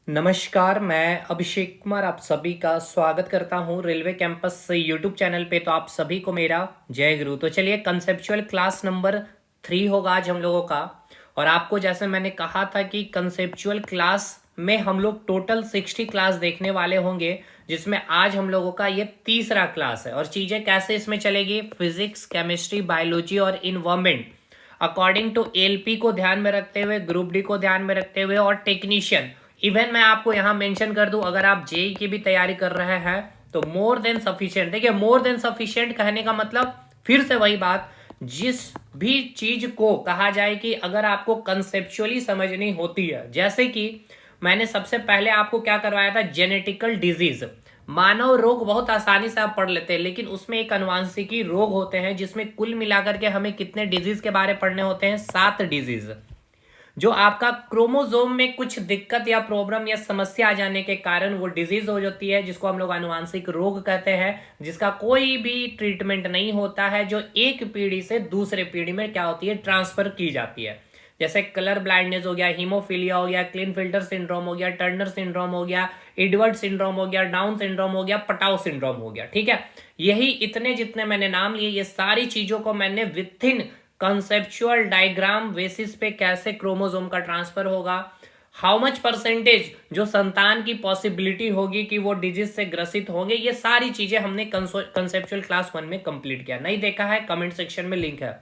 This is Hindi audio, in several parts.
नमस्कार, मैं अभिषेक कुमार आप सभी का स्वागत करता हूं रेलवे कैंपस यूट्यूब चैनल पे। तो आप सभी को मेरा जय गुरु। तो चलिए, कंसेप्चुअल क्लास नंबर 3 होगा आज हम लोगों का। और आपको जैसे मैंने कहा था कि कंसेप्चुअल क्लास में हम लोग टोटल 60 क्लास देखने वाले होंगे, जिसमें आज हम लोगों का ये तीसरा क्लास है। और चीज़ें कैसे इसमें चलेगी, फिजिक्स, केमिस्ट्री, बायोलॉजी और इन्वायरमेंट अकॉर्डिंग टू एलपी को ध्यान में रखते हुए, ग्रुप डी को ध्यान में रखते हुए और टेक्नीशियन। इवन मैं आपको यहां मेंशन कर दूं, अगर आप जेई की भी तैयारी कर रहे हैं तो मोर देन सफिशिएंट। देखिए, मोर देन सफिशिएंट कहने का मतलब फिर से वही बात, जिस भी चीज को कहा जाए कि अगर आपको कंसेप्चुअली समझनी होती है, जैसे कि मैंने सबसे पहले आपको क्या करवाया था, जेनेटिकल डिजीज। मानव रोग बहुत आसानी से आप पढ़ लेते हैं, लेकिन उसमें एक अनुवांशिकी रोग होते हैं, जिसमें कुल मिलाकर के हमें कितने डिजीज के बारे पढ़ने होते हैं, 7 डिजीज। जो आपका क्रोमोजोम में कुछ दिक्कत या प्रॉब्लम या समस्या आ जाने के कारण वो डिजीज हो जाती है, जिसको हम लोग आनुवांशिक रोग कहते हैं, जिसका कोई भी ट्रीटमेंट नहीं होता है, जो एक पीढ़ी से दूसरे पीढ़ी में क्या होती है, ट्रांसफर की जाती है। जैसे कलर ब्लाइंडनेस हो गया, हीमोफीलिया हो गया, क्लिनफिल्टर सिंड्रोम हो गया, टर्नर सिंड्रोम हो गया, एडवर्ड सिंड्रोम हो गया, डाउन सिंड्रोम हो गया, पटाउ सिंड्रोम हो गया। ठीक है, यही इतने जितने मैंने नाम लिए, ये सारी चीजों को मैंने विथिन कंसेप्चुअल डायग्राम बेसिस पे कैसे क्रोमोसोम का ट्रांसफर होगा, हाउ मच परसेंटेज जो संतान की पॉसिबिलिटी होगी कि वो डिजीज से ग्रसित होंगे, ये सारी चीजें हमने कंसेप्चुअल क्लास 1 में कंप्लीट किया। नहीं देखा है, कमेंट सेक्शन में लिंक है।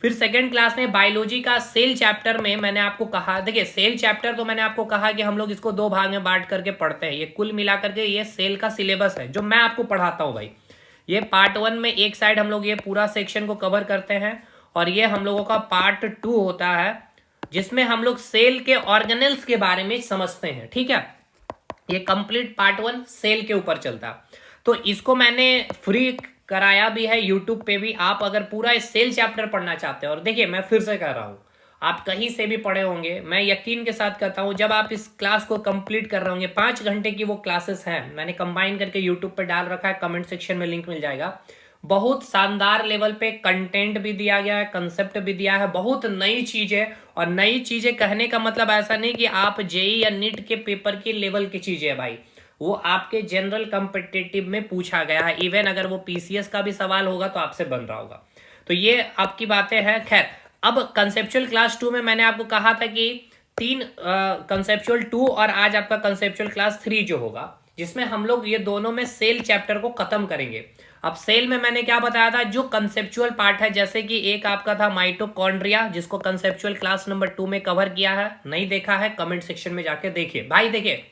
फिर सेकंड क्लास में बायोलॉजी का सेल चैप्टर में मैंने आपको कहा, देखिए सेल चैप्टर तो मैंने आपको कहा कि हम लोग इसको 2 भाग में बांट करके पढ़ते हैं। ये कुल मिलाकर के ये सेल का सिलेबस है जो मैं आपको पढ़ाता हूं भाई। ये पार्ट 1 में एक साइड हम लोग ये पूरा सेक्शन को कवर करते हैं, और ये हम लोगों का पार्ट 2 होता है, जिसमें हम लोग सेल के ऑर्गेनेल्स के बारे में समझते हैं। ठीक है, ये कंप्लीट पार्ट 1 सेल के ऊपर चलता। तो इसको मैंने फ्री कराया भी है यूट्यूब पे भी। आप अगर पूरा इस सेल चैप्टर पढ़ना चाहते हो, और देखिए मैं फिर से कह रहा हूं, आप कहीं से भी पढ़े होंगे, मैं यकीन के साथ कहता हूं, जब आप इस क्लास को कंप्लीट कर रहे होंगे, 5 घंटे की वो क्लासेस हैं, मैंने कंबाइन करके यूट्यूब पे डाल रखा है, कमेंट सेक्शन में लिंक मिल जाएगा। बहुत शानदार लेवल पे कंटेंट भी दिया गया है, कंसेप्ट भी दिया है, बहुत नई चीजें। और नई चीजें कहने का मतलब ऐसा नहीं कि आप जेई या नीट के पेपर की लेवल की चीजें है भाई, वो आपके जनरल कॉम्पिटिटिव में पूछा गया है। इवन अगर वो पीसीएस का भी सवाल होगा तो आपसे बन रहा होगा। तो ये आपकी बातें हैं। खैर, अब कंसेप्चुअल क्लास 2 में मैंने आपको कहा था कि 3 कंसेप्चुअल 2 और आज आपका कंसेप्चुअल क्लास 3 जो होगा, जिसमें हम लोग ये दोनों में सेल चैप्टर को खत्म करेंगे। अब सेल में मैंने क्या बताया था, जो कंसेप्चुअल पार्ट है, जैसे कि एक आपका था माइटोकॉन्ड्रिया, जिसको कंसेप्चुअल क्लास नंबर 2 में कवर किया है। नहीं देखा है, कमेंट सेक्शन में जाके देखिए भाई। देखिए,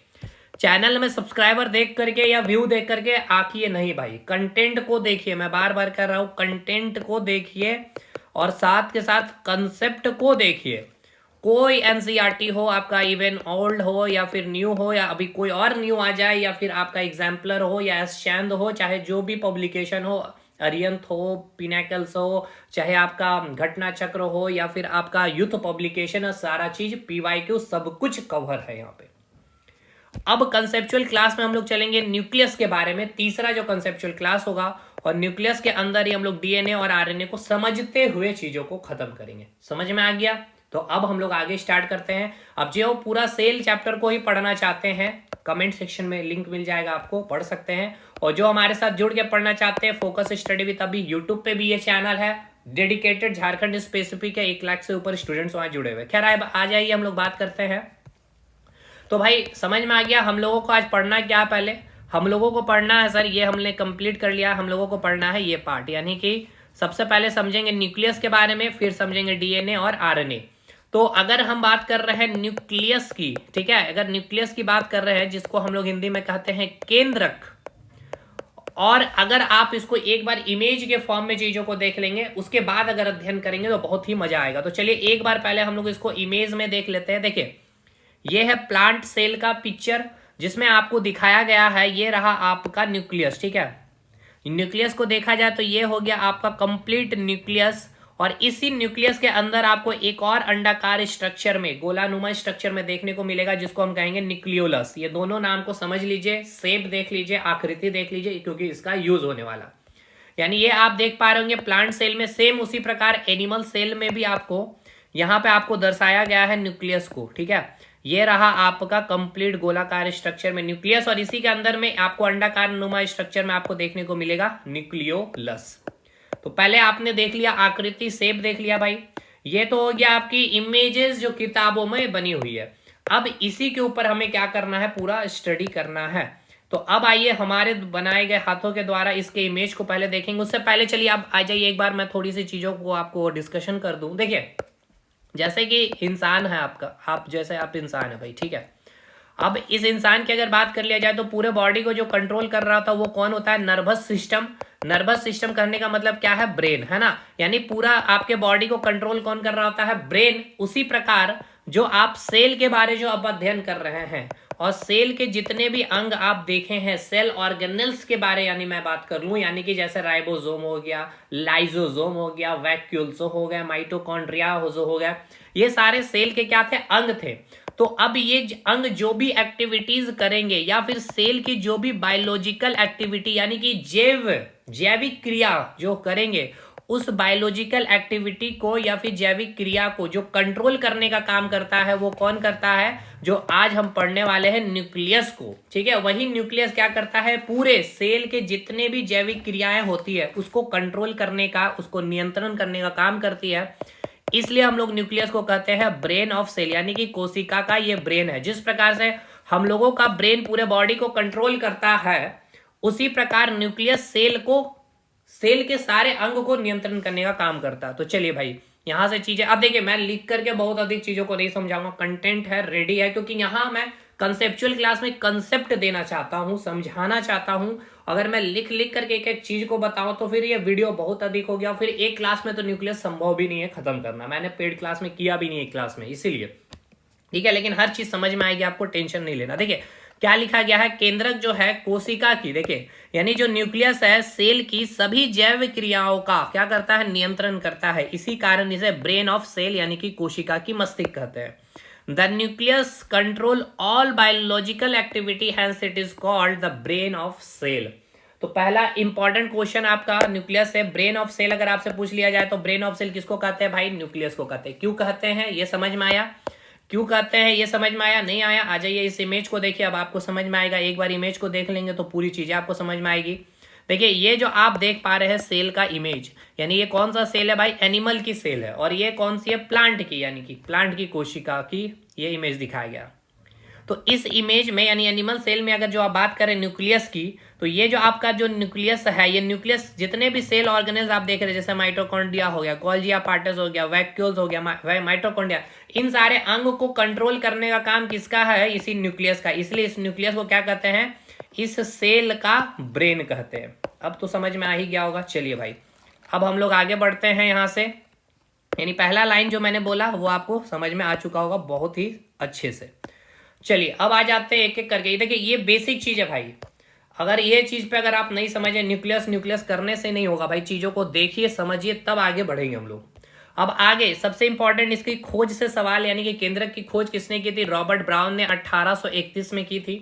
चैनल में सब्सक्राइबर देख करके या व्यू देख करके आकिए नहीं भाई, कंटेंट को देखिए। मैं बार बार कह रहा हूं, कंटेंट को देखिए और साथ के साथ कंसेप्ट को देखिए। कोई एनसीईआरटी हो आपका, इवन ओल्ड हो या फिर न्यू हो, या अभी कोई और न्यू आ जाए, या फिर आपका एग्जाम्पलर हो या एस्चैंद हो, चाहे जो भी पब्लिकेशन हो, अरियंत हो, पिनाकल्स हो, चाहे आपका घटना चक्र हो, या फिर आपका यूथ पब्लिकेशन है, सारा चीज पीवाईक्यू सब कुछ कवर है यहाँ पे। अब कंसेप्चुअल क्लास में हम लोग चलेंगे न्यूक्लियस के बारे में, तीसरा जो कंसेप्चुअल क्लास होगा, और न्यूक्लियस के अंदर ही हम लोग डीएनए और आरएनए को समझते हुए चीजों को खत्म करेंगे। समझ में आ गया? तो अब हम लोग आगे स्टार्ट करते हैं। अब जो पूरा सेल चैप्टर को ही पढ़ना चाहते हैं, कमेंट सेक्शन में लिंक मिल जाएगा, आपको पढ़ सकते हैं। और जो हमारे साथ जुड़ के पढ़ना चाहते हैं, फोकस स्टडी विद अभी यूट्यूब पे भी ये चैनल है डेडिकेटेड, झारखंड स्पेसिफिक है, 1 लाख से ऊपर स्टूडेंट्स वहां जुड़े हुए। खैर, आ जाइए हम लोग बात करते हैं। तो भाई समझ में आ गया हम लोगों को आज पढ़ना क्या है। पहले हम लोगों को पढ़ना है, सर ये हमने कंप्लीट कर लिया, हम लोगों को पढ़ना है ये पार्ट, यानी कि सबसे पहले समझेंगे न्यूक्लियस के बारे में, फिर समझेंगे डीएनए और आरएनए। तो अगर हम बात कर रहे हैं न्यूक्लियस की, ठीक है, अगर न्यूक्लियस की बात कर रहे हैं, जिसको हम लोग हिंदी में कहते हैं केंद्रक, और अगर आप इसको एक बार इमेज के फॉर्म में चीजों को देख लेंगे, उसके बाद अगर अध्ययन करेंगे तो बहुत ही मजा आएगा। तो चलिए एक बार पहले हम लोग इसको इमेज में देख लेते हैं। देखिए, ये है प्लांट सेल का पिक्चर, जिसमें आपको दिखाया गया है, ये रहा आपका न्यूक्लियस। ठीक है, न्यूक्लियस को देखा जाए तो ये हो गया आपका कंप्लीट न्यूक्लियस, और इसी न्यूक्लियस के अंदर आपको एक और अंडाकार स्ट्रक्चर में, गोलानुमा स्ट्रक्चर में देखने को मिलेगा, जिसको हम कहेंगे न्यूक्लियोलस। ये दोनों नाम को समझ लीजिए, शेप देख लीजिए, आकृति देख लीजिए, क्योंकि इसका यूज होने वाला। यानी ये आप देख पा रहे होंगे प्लांट सेल में, सेम उसी प्रकार एनिमल सेल में भी आपको यहाँ पे आपको दर्शाया गया है न्यूक्लियस को। ठीक है, ये रहा आपका कंप्लीट गोलाकार स्ट्रक्चर में न्यूक्लियस, और इसी के अंदर में आपको अंडाकार नुमा स्ट्रक्चर में आपको देखने को मिलेगा न्यूक्लियोलस। तो पहले आपने देख लिया आकृति, शेप देख लिया भाई। ये तो हो गया आपकी इमेजेस जो किताबों में बनी हुई है। अब इसी के ऊपर हमें क्या करना है, पूरा स्टडी करना है। तो अब आइए हमारे बनाए गए हाथों के द्वारा इसके इमेज को पहले देखेंगे। उससे पहले चलिए अब आ जाइए, एक बार मैं थोड़ी सी चीजों को आपको डिस्कशन कर दूं। देखिए जैसे कि इंसान है आपका, आप जैसे आप इंसान है भाई, ठीक है। अब इस इंसान की अगर बात कर लिया जाए तो पूरे बॉडी को जो कंट्रोल कर रहा था वो कौन होता है, नर्वस सिस्टम। नर्वस सिस्टम करने का मतलब क्या है, ब्रेन, है ना। यानी पूरा आपके बॉडी को कंट्रोल कौन कर रहा होता है, ब्रेन। उसी प्रकार जो आप सेल के बारे जो आप अध्ययन कर रहे हैं, और सेल के जितने भी अंग आप देखे हैं, सेल ऑर्गेनल्स के बारे यानी मैं बात कर लूं, यानी कि जैसे राइबोसोम हो गया, लाइजोसोम हो गया, वैक्यूल्स हो गया, माइटोकॉन्ड्रिया हो गया, ये सारे सेल के क्या थे, अंग थे। तो अब ये अंग जो भी एक्टिविटीज करेंगे, या फिर सेल की जो भी बायोलॉजिकल एक्टिविटी यानी कि जैविक क्रिया जो करेंगे, उस बायोलॉजिकल एक्टिविटी को या फिर जैविक क्रिया को जो कंट्रोल करने का काम करता है वो कौन करता है, जो आज हम पढ़ने वाले हैं न्यूक्लियस को, ठीक है। वही न्यूक्लियस क्या करता है, पूरे सेल के जितने भी जैविक क्रियाएं होती है उसको कंट्रोल करने का, उसको नियंत्रण करने का काम करती है। इसलिए हम लोग न्यूक्लियस को कहते हैं ब्रेन ऑफ सेल, यानी कि कोशिका का ये ब्रेन है। जिस प्रकार से हम लोगों का ब्रेन पूरे बॉडी को कंट्रोल करता है, उसी प्रकार न्यूक्लियस सेल के सारे अंग को नियंत्रण करने का काम करता है। तो चलिए भाई यहां से चीजें, अब देखिए मैं लिख करके बहुत अधिक चीजों को नहीं समझाऊंगा, कंटेंट है रेडी है, क्योंकि यहां मैं कंसेप्चुअल क्लास में कंसेप्ट देना चाहता हूं, समझाना चाहता हूं। अगर मैं लिख लिख करके एक एक चीज को बताऊं तो फिर ये वीडियो बहुत अधिक हो गया, फिर एक क्लास में तो न्यूक्लियस संभव भी नहीं है खत्म करना, मैंने पेड क्लास में किया भी नहीं एक क्लास में, इसीलिए, ठीक है। लेकिन हर चीज समझ में आएगी, आपको टेंशन नहीं लेना। देखिए क्या लिखा गया है, केंद्रक जो है कोशिका की, देखिए यानी जो न्यूक्लियस है सेल की सभी जैव क्रियाओं का क्या करता है, नियंत्रण करता है। इसी कारण इसे ब्रेन ऑफ सेल यानी कि कोशिका की मस्तिष्क कहते हैं। The nucleus control all biological activity, hence it is called the brain of cell. तो पहला इंपॉर्टेंट क्वेश्चन आपका न्यूक्लियस से ब्रेन ऑफ सेल अगर आपसे पूछ लिया जाए तो ब्रेन ऑफ सेल किसको कहते हैं भाई, न्यूक्लियस को कहते हैं। क्यों कहते हैं ये समझ में आया, क्यों कहते हैं ये समझ में आया, नहीं आया, आ जाइए इस इमेज को देखिए, अब आपको समझ में आएगा। एक बार इमेज को देख लेंगे तो पूरी चीजें आपको समझ में आएगी। देखिए ये जो आप देख पा रहे हैं सेल का इमेज, यानी ये कौन सा सेल है भाई, एनिमल की सेल है, और ये कौन सी है, प्लांट की, यानी कि प्लांट की कोशिका की ये इमेज दिखाया गया। तो इस इमेज में यानी एनिमल सेल में अगर जो आप बात करें न्यूक्लियस की, तो ये जो आपका जो न्यूक्लियस है, ये न्यूक्लियस जितने भी सेल ऑर्गेनेल्स आप देख रहे हैं, जैसे माइटोकॉन्ड्रिया हो गया, गोल्जी पार्टस हो गया, वैक्यूल्स हो गया, माइटोकॉन्ड्रिया, इन सारे अंग को कंट्रोल करने का काम किसका है, इसी न्यूक्लियस का। इसलिए इस न्यूक्लियस को क्या कहते हैं, इस सेल का ब्रेन कहते हैं। अब तो समझ में आ ही गया होगा। चलिए भाई अब हम लोग आगे बढ़ते हैं यहाँ से, यानी पहला लाइन जो मैंने बोला वो आपको समझ में आ चुका होगा बहुत ही अच्छे से। चलिए अब आ जाते हैं एक एक करके। देखिए ये बेसिक चीज है भाई, अगर ये चीज पे अगर आप नहीं समझे, न्यूक्लियस करने से नहीं होगा भाई, चीजों को देखिए समझिए तब आगे बढ़ेंगे हम लोग। अब आगे सबसे इंपॉर्टेंट इसकी खोज से सवाल, यानी कि केंद्रक की खोज किसने की थी, रॉबर्ट ब्राउन ने 1831 में की थी।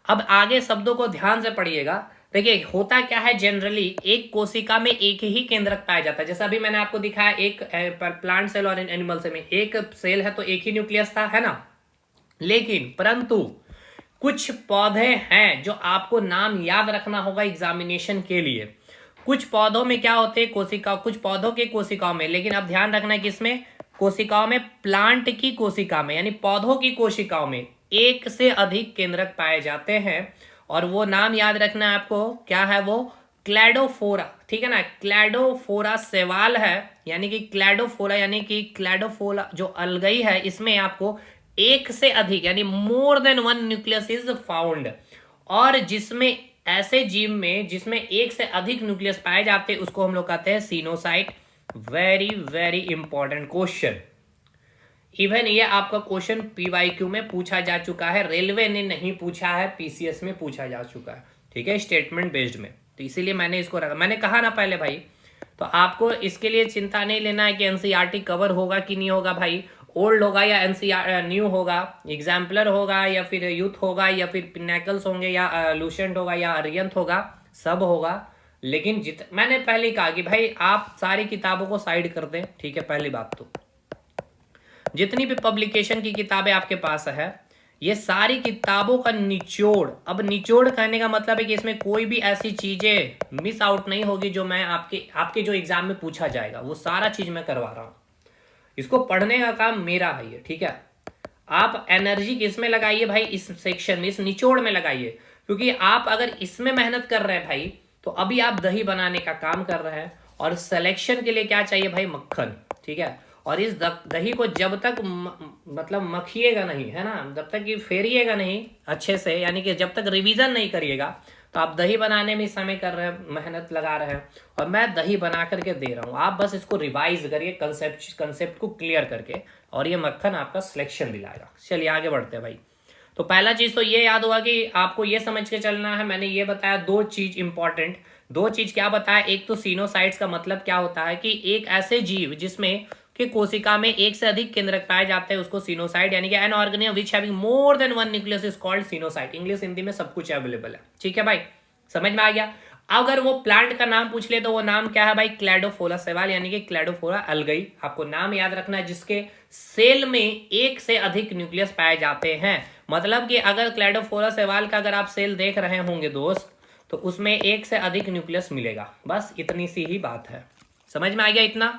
अब आगे शब्दों को ध्यान से पढ़िएगा। देखिए होता क्या है, जनरली एक कोशिका में एक ही केंद्रक पाया जाता है। जैसा अभी मैंने आपको दिखाया, एक प्लांट सेल और एनिमल सेल में एक सेल है तो एक ही न्यूक्लियस था, है ना। लेकिन परंतु कुछ पौधे हैं जो आपको नाम याद रखना होगा एग्जामिनेशन के लिए। कुछ पौधों में क्या होते हैं, कोशिका, कुछ पौधों के कोशिकाओं में, लेकिन अब ध्यान रखना है किसमें, कोशिकाओं में, प्लांट की कोशिका में, यानी पौधों की कोशिकाओं में एक से अधिक केंद्रक पाए जाते हैं। और वो नाम याद रखना है आपको, क्या है वो, क्लैडोफोरा, ठीक है ना। क्लैडोफोरा सेवाल है, यानी कि क्लैडोफोरा यानी कि क्लैडोफोरा जो अलगई है, इसमें आपको एक से अधिक यानी मोर than one nucleus is found. और जिसमें ऐसे जीव में जिसमें एक से अधिक न्यूक्लियस पाए जाते हैं उसको हम लोग कहते हैं सीनोसाइट। Very very important question, even ये आपका क्वेश्चन पीवाईक्यू में पूछा जा चुका है, रेलवे ने नहीं पूछा है, पीसीएस में पूछा जा चुका है, ठीक है, स्टेटमेंट बेस्ड में। तो इसीलिए मैंने इसको रखा, मैंने कहा ना पहले भाई। तो आपको इसके लिए चिंता नहीं लेना है कि एनसीईआरटी कवर होगा कि नहीं होगा भाई, ओल्ड होगा या एनसीईआर न्यू होगा, एग्जाम्पलर होगा या फिर यूथ होगा या फिर पिनाकल्स होंगे या लूसेंट होगा या अरियंत होगा, सब होगा। लेकिन मैंने पहले कहा कि भाई आप सारी किताबों को साइड कर दें, ठीक है, पहली बात। तो जितनी भी पब्लिकेशन की किताबें आपके पास है, ये सारी किताबों का निचोड़, अब निचोड़ कहने का मतलब है कि इसमें कोई भी ऐसी चीजें मिस आउट नहीं होगी जो मैं आपके जो एग्जाम में पूछा जाएगा, वो सारा चीज मैं करवा रहा हूं। इसको पढ़ने का काम मेरा है ये, ठीक है। आप एनर्जी किसमें लगाइए भाई, इस सेक्शन में, इस निचोड़ में लगाइए, क्योंकि आप अगर इसमें मेहनत कर रहे हैं भाई, तो अभी आप दही बनाने का काम कर रहे हैं, और सिलेक्शन के लिए क्या चाहिए भाई, मक्खन, ठीक है। और इस दही को जब तक मतलब मखिएगा नहीं, है ना, जब तक कि फेरिएगा नहीं अच्छे से, यानी कि जब तक रिवीजन नहीं करिएगा, तो आप दही बनाने में समय कर रहे हैं, मेहनत लगा रहे हैं, और मैं दही बना करके दे रहा हूँ। आप बस इसको रिवाइज करिए, कंसेप्ट को क्लियर करके, और ये मक्खन आपका सिलेक्शन दिलाएगा। चलिए आगे बढ़ते हैं भाई। तो पहला चीज तो ये याद हुआ कि आपको ये समझ के चलना है, मैंने ये बताया दो चीज इंपॉर्टेंट, दो चीज क्या बताया, एक तो सिनोसाइट्स का मतलब क्या होता है कि एक ऐसे जीव जिसमें कि कोशिका में एक से अधिक केंद्रक पाए जाते हैं, उसको सिनोसाइट, यानी कि an organism which having more than one nucleus is called coenocyte. English Hindi में सब कुछ अवेलेबल है, ठीक है भाई, समझ में आ गया। अगर वो प्लांट का नाम पूछ ले तो वो नाम क्या है भाई, क्लैडोफोरा सेवाल, यानी कि क्लैडोफोरा अलगई। आपको नाम याद रखना है जिसके सेल में एक से अधिक न्यूक्लियस पाए जाते हैं। मतलब कि अगर क्लैडोफोरा सेवाल का अगर आप सेल देख रहे होंगे दोस्त, तो उसमें एक से अधिक न्यूक्लियस मिलेगा, बस इतनी सी ही बात है, समझ में आ गया इतना।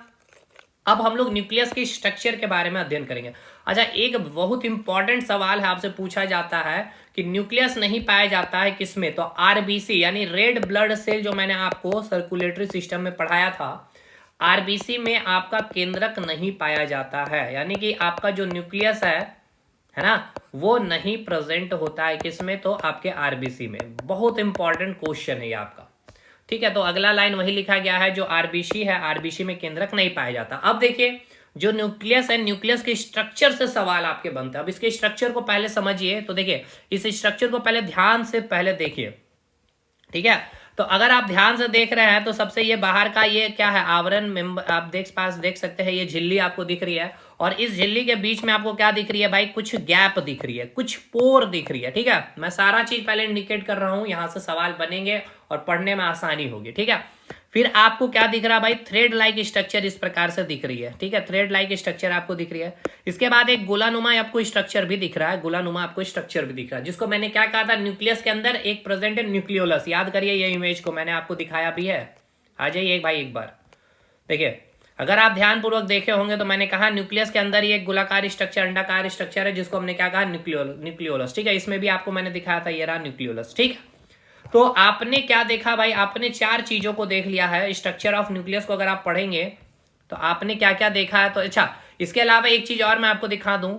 अब हम लोग न्यूक्लियस के स्ट्रक्चर के बारे में अध्ययन करेंगे। अच्छा, एक बहुत इंपॉर्टेंट सवाल है, आपसे पूछा जाता है कि न्यूक्लियस नहीं पाया जाता है किसमें, तो आरबीसी यानी रेड ब्लड सेल, जो मैंने आपको सर्कुलेटरी सिस्टम में पढ़ाया था, आरबीसी में आपका केंद्रक नहीं पाया जाता है, यानी कि आपका जो न्यूक्लियस है ना, वो नहीं प्रेजेंट होता है किसमें, तो आपके आरबीसी में। बहुत इंपॉर्टेंट क्वेश्चन है ये आपका, ठीक है। तो अगला लाइन वही लिखा गया है, जो आरबीसी है, आरबीसी में केंद्रक नहीं पाया जाता। अब देखिए, जो न्यूक्लियस है, न्यूक्लियस के स्ट्रक्चर से सवाल आपके बनते हैं। अब इसके स्ट्रक्चर को पहले समझिए, तो देखिए इस स्ट्रक्चर को पहले ध्यान से पहले देखिए, ठीक है। तो अगर आप ध्यान से देख रहे हैं तो सबसे ये बाहर का ये क्या है, आवरण मेंबर, आप देख सकते हैं, ये झिल्ली आपको दिख रही है, और इस झिल्ली के बीच में आपको क्या दिख रही है भाई, कुछ गैप दिख रही है, कुछ पोर दिख रही है, ठीक है। मैं सारा चीज पहले इंडिकेट कर रहा हूं, यहां से सवाल बनेंगे और पढ़ने में आसानी होगी, ठीक है। फिर आपको क्या दिख रहा है भाई, थ्रेड लाइक स्ट्रक्चर इस प्रकार से दिख रही है, ठीक है, थ्रेड लाइक स्ट्रक्चर आपको दिख रही है। इसके बाद एक गोलानुमा आपको स्ट्रक्चर भी दिख रहा है, गोलानुमा आपको स्ट्रक्चर भी दिख रहा है, जिसको मैंने क्या कहा था, न्यूक्लियस के अंदर एक प्रेजेंट है न्यूक्लियोलस। याद करिए ये इमेज को, मैंने आपको दिखाया भी है, आ जाइए भाई एक बार देखिए। अगर आप ध्यानपूर्वक देखे होंगे तो मैंने कहा न्यूक्लियस के अंदर ये एक गोलाकार स्ट्रक्चर, अंडाकार स्ट्रक्चर है, जिसको हमने क्या कहा, न्यूक्लियोलस, ठीक है। इसमें भी आपको मैंने दिखाया था, ये रहा न्यूक्लियोलस, ठीक है। तो आपने क्या देखा भाई, आपने चार चीजों को देख लिया है। स्ट्रक्चर ऑफ न्यूक्लियस को अगर आप पढ़ेंगे तो आपने क्या क्या देखा है, तो अच्छा, इसके अलावा एक चीज और मैं आपको दिखा दूं,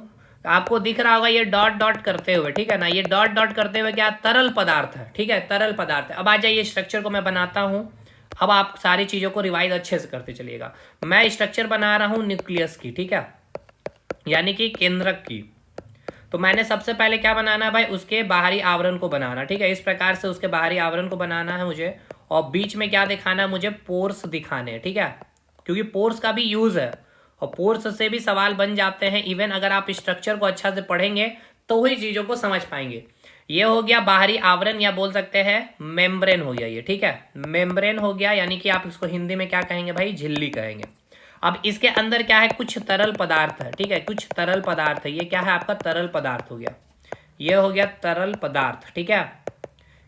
आपको दिख रहा होगा ये डॉट डॉट करते हुए, ठीक है ना, ये डॉट डॉट करते हुए क्या, तरल पदार्थ है, ठीक है, तरल पदार्थ है। अब आ जाइए, स्ट्रक्चर को मैं बनाता हूं, अब आप सारी चीजों को रिवाइज अच्छे से करते चलिएगा। मैं स्ट्रक्चर बना रहा हूं न्यूक्लियस की, ठीक है, यानी कि केंद्रक की। तो मैंने सबसे पहले क्या बनाना है भाई, उसके बाहरी आवरण को बनाना, ठीक है, इस प्रकार से उसके बाहरी आवरण को बनाना है मुझे, और बीच में क्या दिखाना है मुझे, पोर्स दिखाने हैं, ठीक है, क्योंकि पोर्स का भी यूज है, और पोर्स से भी सवाल बन जाते हैं। इवन अगर आप स्ट्रक्चर को अच्छा से पढ़ेंगे तो वही चीजों को समझ पाएंगे। ये हो गया बाहरी आवरण, या बोल सकते हैं मेम्ब्रेन हो गया ये, ठीक है, मेम्ब्रेन हो गया, यानी कि आप इसको हिंदी में क्या कहेंगे भाई, झिल्ली कहेंगे। अब इसके अंदर क्या है, कुछ तरल पदार्थ है, ठीक है, कुछ तरल पदार्थ है, ये क्या है आपका तरल पदार्थ हो गया, ये हो गया तरल पदार्थ, ठीक है,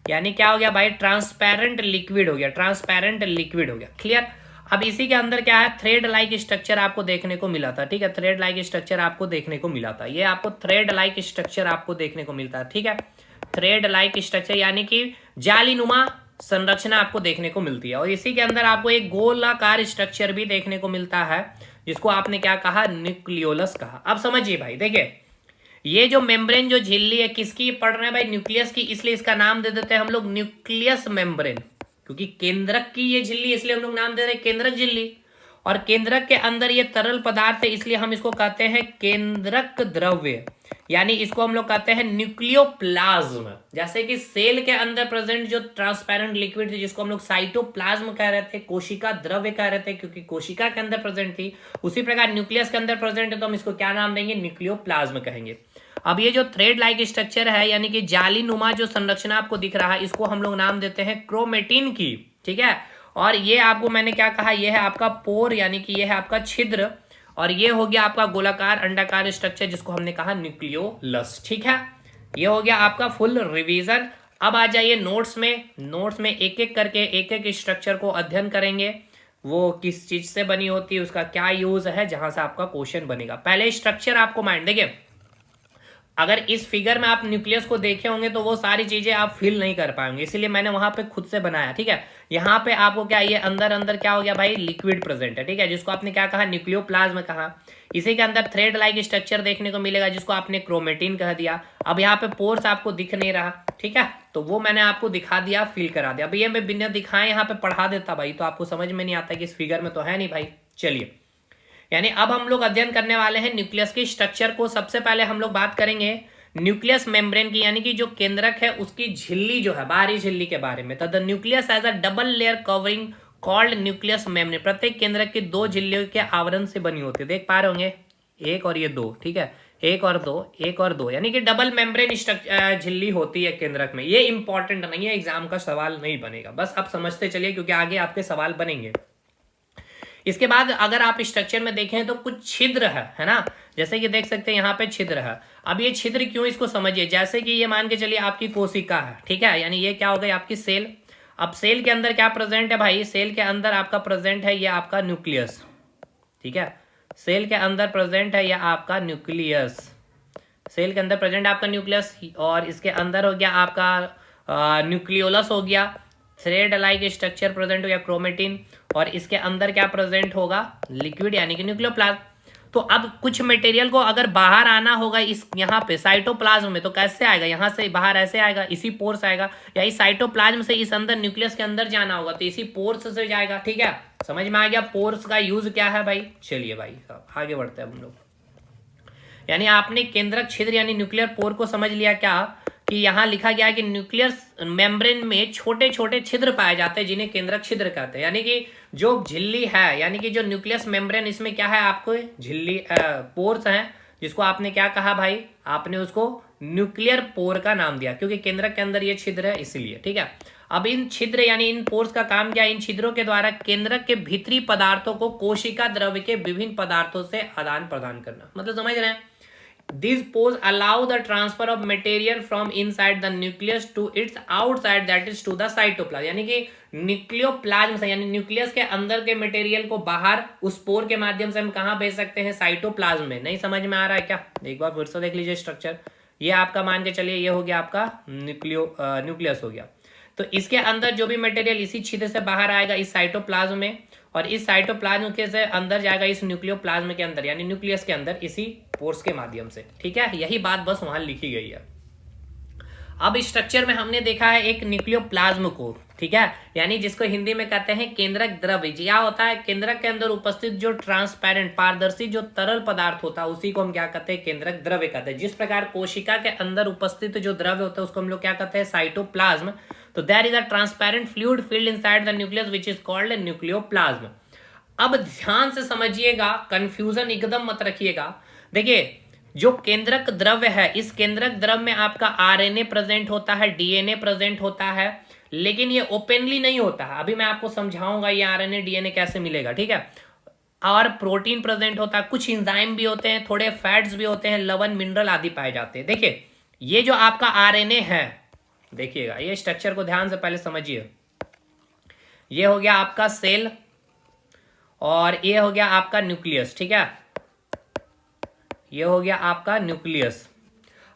यानी क्या हो गया भाई, ट्रांसपेरेंट लिक्विड हो गया, ट्रांसपेरेंट लिक्विड हो गया, क्लियर। अब इसी के अंदर क्या है, थ्रेड लाइक स्ट्रक्चर आपको देखने को मिला था, ठीक है, थ्रेड लाइक स्ट्रक्चर आपको देखने को मिला था, ये आपको थ्रेड लाइक स्ट्रक्चर आपको देखने को मिलता है, ठीक है, थ्रेड लाइक स्ट्रक्चर, यानी कि जालीनुमा संरचना आपको देखने को मिलती है। और इसी के अंदर आपको एक गोलाकार स्ट्रक्चर भी देखने को मिलता है, जिसको आपने क्या कहा, न्यूक्लियोलस कहा। अब समझिए भाई, देखिए ये जो मेम्ब्रेन, जो झिल्ली है, किसकी पढ़ रहे हैं भाई, न्यूक्लियस की, इसलिए इसका नाम दे देते हैं हम लोग न्यूक्लियस मेम्ब्रेन, क्योंकि केंद्रक की ये झिल्ली, इसलिए हम लोग नाम दे रहे हैं केंद्रक झिल्ली। और केंद्रक के अंदर ये तरल पदार्थ है, इसलिए हम इसको कहते हैं केंद्रक द्रव्य, यानी इसको हम लोग कहते हैं न्यूक्लियोप्लाज्म। जैसे कि सेल के अंदर प्रेजेंट जो ट्रांसपेरेंट लिक्विड थी, जिसको हम लोग साइटोप्लाज्म कह रहे थे, कोशिका द्रव्य कह रहे थे, क्योंकि कोशिका के अंदर प्रेजेंट थी, उसी प्रकार न्यूक्लियस के अंदर प्रेजेंट है, तो हम इसको क्या नाम देंगे, न्यूक्लियोप्लाज्म कहेंगे। अब ये जो थ्रेड लाइक स्ट्रक्चर है, यानी कि जालीनुमा जो संरचना आपको दिख रहा है, इसको हम लोग नाम देते हैं क्रोमेटिन की, ठीक है। और ये आपको मैंने क्या कहा, ये है आपका पोर, यानी कि ये है आपका छिद्र, और ये हो गया आपका गोलाकार अंडाकार स्ट्रक्चर जिसको हमने कहा न्यूक्लियोलस। ठीक है, ये हो गया आपका फुल रिवीजन। अब आ जाइए नोट्स में। नोट्स में एक एक करके एक एक स्ट्रक्चर को अध्ययन करेंगे, वो किस चीज से बनी होती है, उसका क्या यूज है, जहां से आपका क्वेश्चन बनेगा। पहले स्ट्रक्चर आपको माइंड, देखिए अगर इस फिगर में आप न्यूक्लियस को देखे होंगे तो वो सारी चीजें आप फील नहीं कर पाएंगे, इसीलिए मैंने वहां पे खुद से बनाया। ठीक है, यहाँ पे आपको क्या, ये अंदर अंदर क्या हो गया भाई, लिक्विड प्रेजेंट है। ठीक है, जिसको आपने क्या कहा, न्यूक्लियोप्लाज्म कहा। इसी के अंदर थ्रेड लाइक स्ट्रक्चर देखने को मिलेगा जिसको आपने क्रोमेटिन कह दिया। अब यहाँ पे पोर्स आपको दिख नहीं रहा, ठीक है, तो वो मैंने आपको दिखा दिया, फील करा दिया। अब ये मैं बिना दिखाए यहाँ पे पढ़ा देता भाई तो आपको समझ में नहीं आता कि इस फिगर में तो है नहीं भाई। चलिए, यानी अब हम लोग अध्ययन करने वाले हैं न्यूक्लियस की स्ट्रक्चर को। सबसे पहले हम लोग बात करेंगे न्यूक्लियस मेम्ब्रेन की, यानी कि जो केंद्रक है उसकी झिल्ली जो है, बाहरी झिल्ली के बारे में। तो the nucleus as a double layer covering called nucleus membrane. प्रत्येक केंद्रक की दो झिल्लियों के आवरण से बनी होती है, देख पा रहे होंगे, एक और ये दो। ठीक है, एक और दो, एक और दो, यानी कि डबल मेम्ब्रेन झिल्ली होती है केंद्रक में। ये इंपॉर्टेंट नहीं है, एग्जाम का सवाल नहीं बनेगा, बस आप समझते चलिए क्योंकि आगे आपके सवाल बनेंगे। इसके बाद अगर आप स्ट्रक्चर में देखें तो कुछ छिद्र है ना, जैसे कि देख सकते हैं यहाँ पे छिद्र है। अब ये छिद्र क्यों, इसको समझिए। जैसे कि ये मान के चलिए आपकी कोशिका है, ठीक है, यानी ये क्या हो गई आपकी सेल। अब सेल के अंदर क्या प्रेजेंट है भाई, सेल के अंदर आपका प्रेजेंट है ये आपका न्यूक्लियस। ठीक है, सेल के अंदर प्रेजेंट है ये आपका न्यूक्लियस, सेल के अंदर प्रेजेंट आपका न्यूक्लियस। और इसके अंदर हो गया आपका न्यूक्लियोलस हो गया, थ्रेड लाइक स्ट्रक्चर प्रेजेंट हो गया क्रोमेटिन, और इसके अंदर क्या प्रेजेंट होगा, लिक्विड यानी कि न्यूक्लियोप्लाज्म। तो अब कुछ मटेरियल को अगर बाहर आना होगा इस यहाँ पे साइटोप्लाज्म में, तो कैसे आएगा, यहाँ से बाहर ऐसे आएगा, इसी पोर से आएगा, या इस साइटोप्लाज्म से इस अंदर न्यूक्लियस के अंदर जाना होगा तो इसी पोर्स से जाएगा। ठीक है, समझ में आ गया पोर्स का यूज क्या है भाई। चलिए भाई आगे बढ़ते हैं हम लोग। यानी आपने केंद्रक छिद्र यानी न्यूक्लियर पोर को समझ लिया क्या, कि यहां लिखा गया है कि न्यूक्लियर मेम्ब्रेन में छोटे छोटे छिद्र पाए जाते हैं जिन्हें केंद्रक छिद्र कहते हैं। यानी कि जो झिल्ली है, यानी कि जो न्यूक्लियस मेम्ब्रेन, इसमें क्या है आपको झिल्ली पोर्स हैं, जिसको आपने क्या कहा भाई, आपने उसको न्यूक्लियर पोर का नाम दिया क्योंकि केंद्रक के अंदर ये छिद्र है इसलिए। ठीक है, अब इन छिद्र यानी इन पोर्स का काम क्या है, इन छिद्रों के द्वारा केंद्रक के भीतरी पदार्थों को कोशिका द्रव्य के विभिन्न पदार्थों से आदान प्रदान करना। मतलब समझ रहे हैं, these pores allow the transfer of material from inside the nucleus to its outside, that is to the cytoplasm। यानी कि न्यूक्लियोप्लाज्म से, यानी न्यूक्लियस के अंदर के मटेरियल को बाहर उस पोर के माध्यम से हम कहाँ भेज सकते हैं, साइटोप्लाज्म में। नहीं समझ में आ रहा है क्या, एक बार फिर से देख लीजिए स्ट्रक्चर। ये आपका मान के चलिए ये हो गया आपका न्यूक्लियस हो गया, तो इसके अंदर जो भी मटेरियल इसी छिद्र से बाहर आएगा इस साइटोप्लाज्म में, और इस साइटोप्लाज्म के से अंदर जाएगा इस न्यूक्लियोप्लाज्म के अंदर यानी न्यूक्लियस के अंदर इसी पोर्स के माध्यम से। ठीक है, यही बात बस वहां लिखी गई है। अब स्ट्रक्चर में हमने देखा है एक न्यूक्लियोप्लाज्म को, ठीक है, यानी जिसको हिंदी में कहते हैं केंद्रक द्रव्य। क्या होता है, केंद्रक के अंदर उपस्थित जो ट्रांसपेरेंट पारदर्शी जो तरल पदार्थ होता है उसी को हम क्या कहते हैं, केंद्रक द्रव्य कहते हैं। जिस प्रकार कोशिका के अंदर उपस्थित जो द्रव्य होता है उसको हम लोग क्या कहते हैं, साइटोप्लाज्म। तो there is a transparent fluid field inside the nucleus which is called nucleoplasm. अब ध्यान से समझिएगा, कंफ्यूजन एकदम मत रखिएगा। देखिए जो केंद्रक द्रव्य है, इस केंद्रक द्रव्य में आपका आरएनए प्रेजेंट होता है, डीएनए प्रेजेंट होता है, लेकिन ये ओपनली नहीं होता है। अभी मैं आपको समझाऊंगा ये आरएनए डीएनए कैसे मिलेगा। ठीक है, और प्रोटीन प्रेजेंट होता है, कुछ एंजाइम भी होते हैं, थोड़े फैट्स भी होते हैं, लवण मिनरल आदि पाए जाते हैं। देखिए ये जो आपका आरएनए है, देखिएगा ये स्ट्रक्चर को ध्यान से पहले समझिए। ये हो गया आपका सेल और ये हो गया आपका न्यूक्लियस। ठीक है, ये हो गया आपका न्यूक्लियस।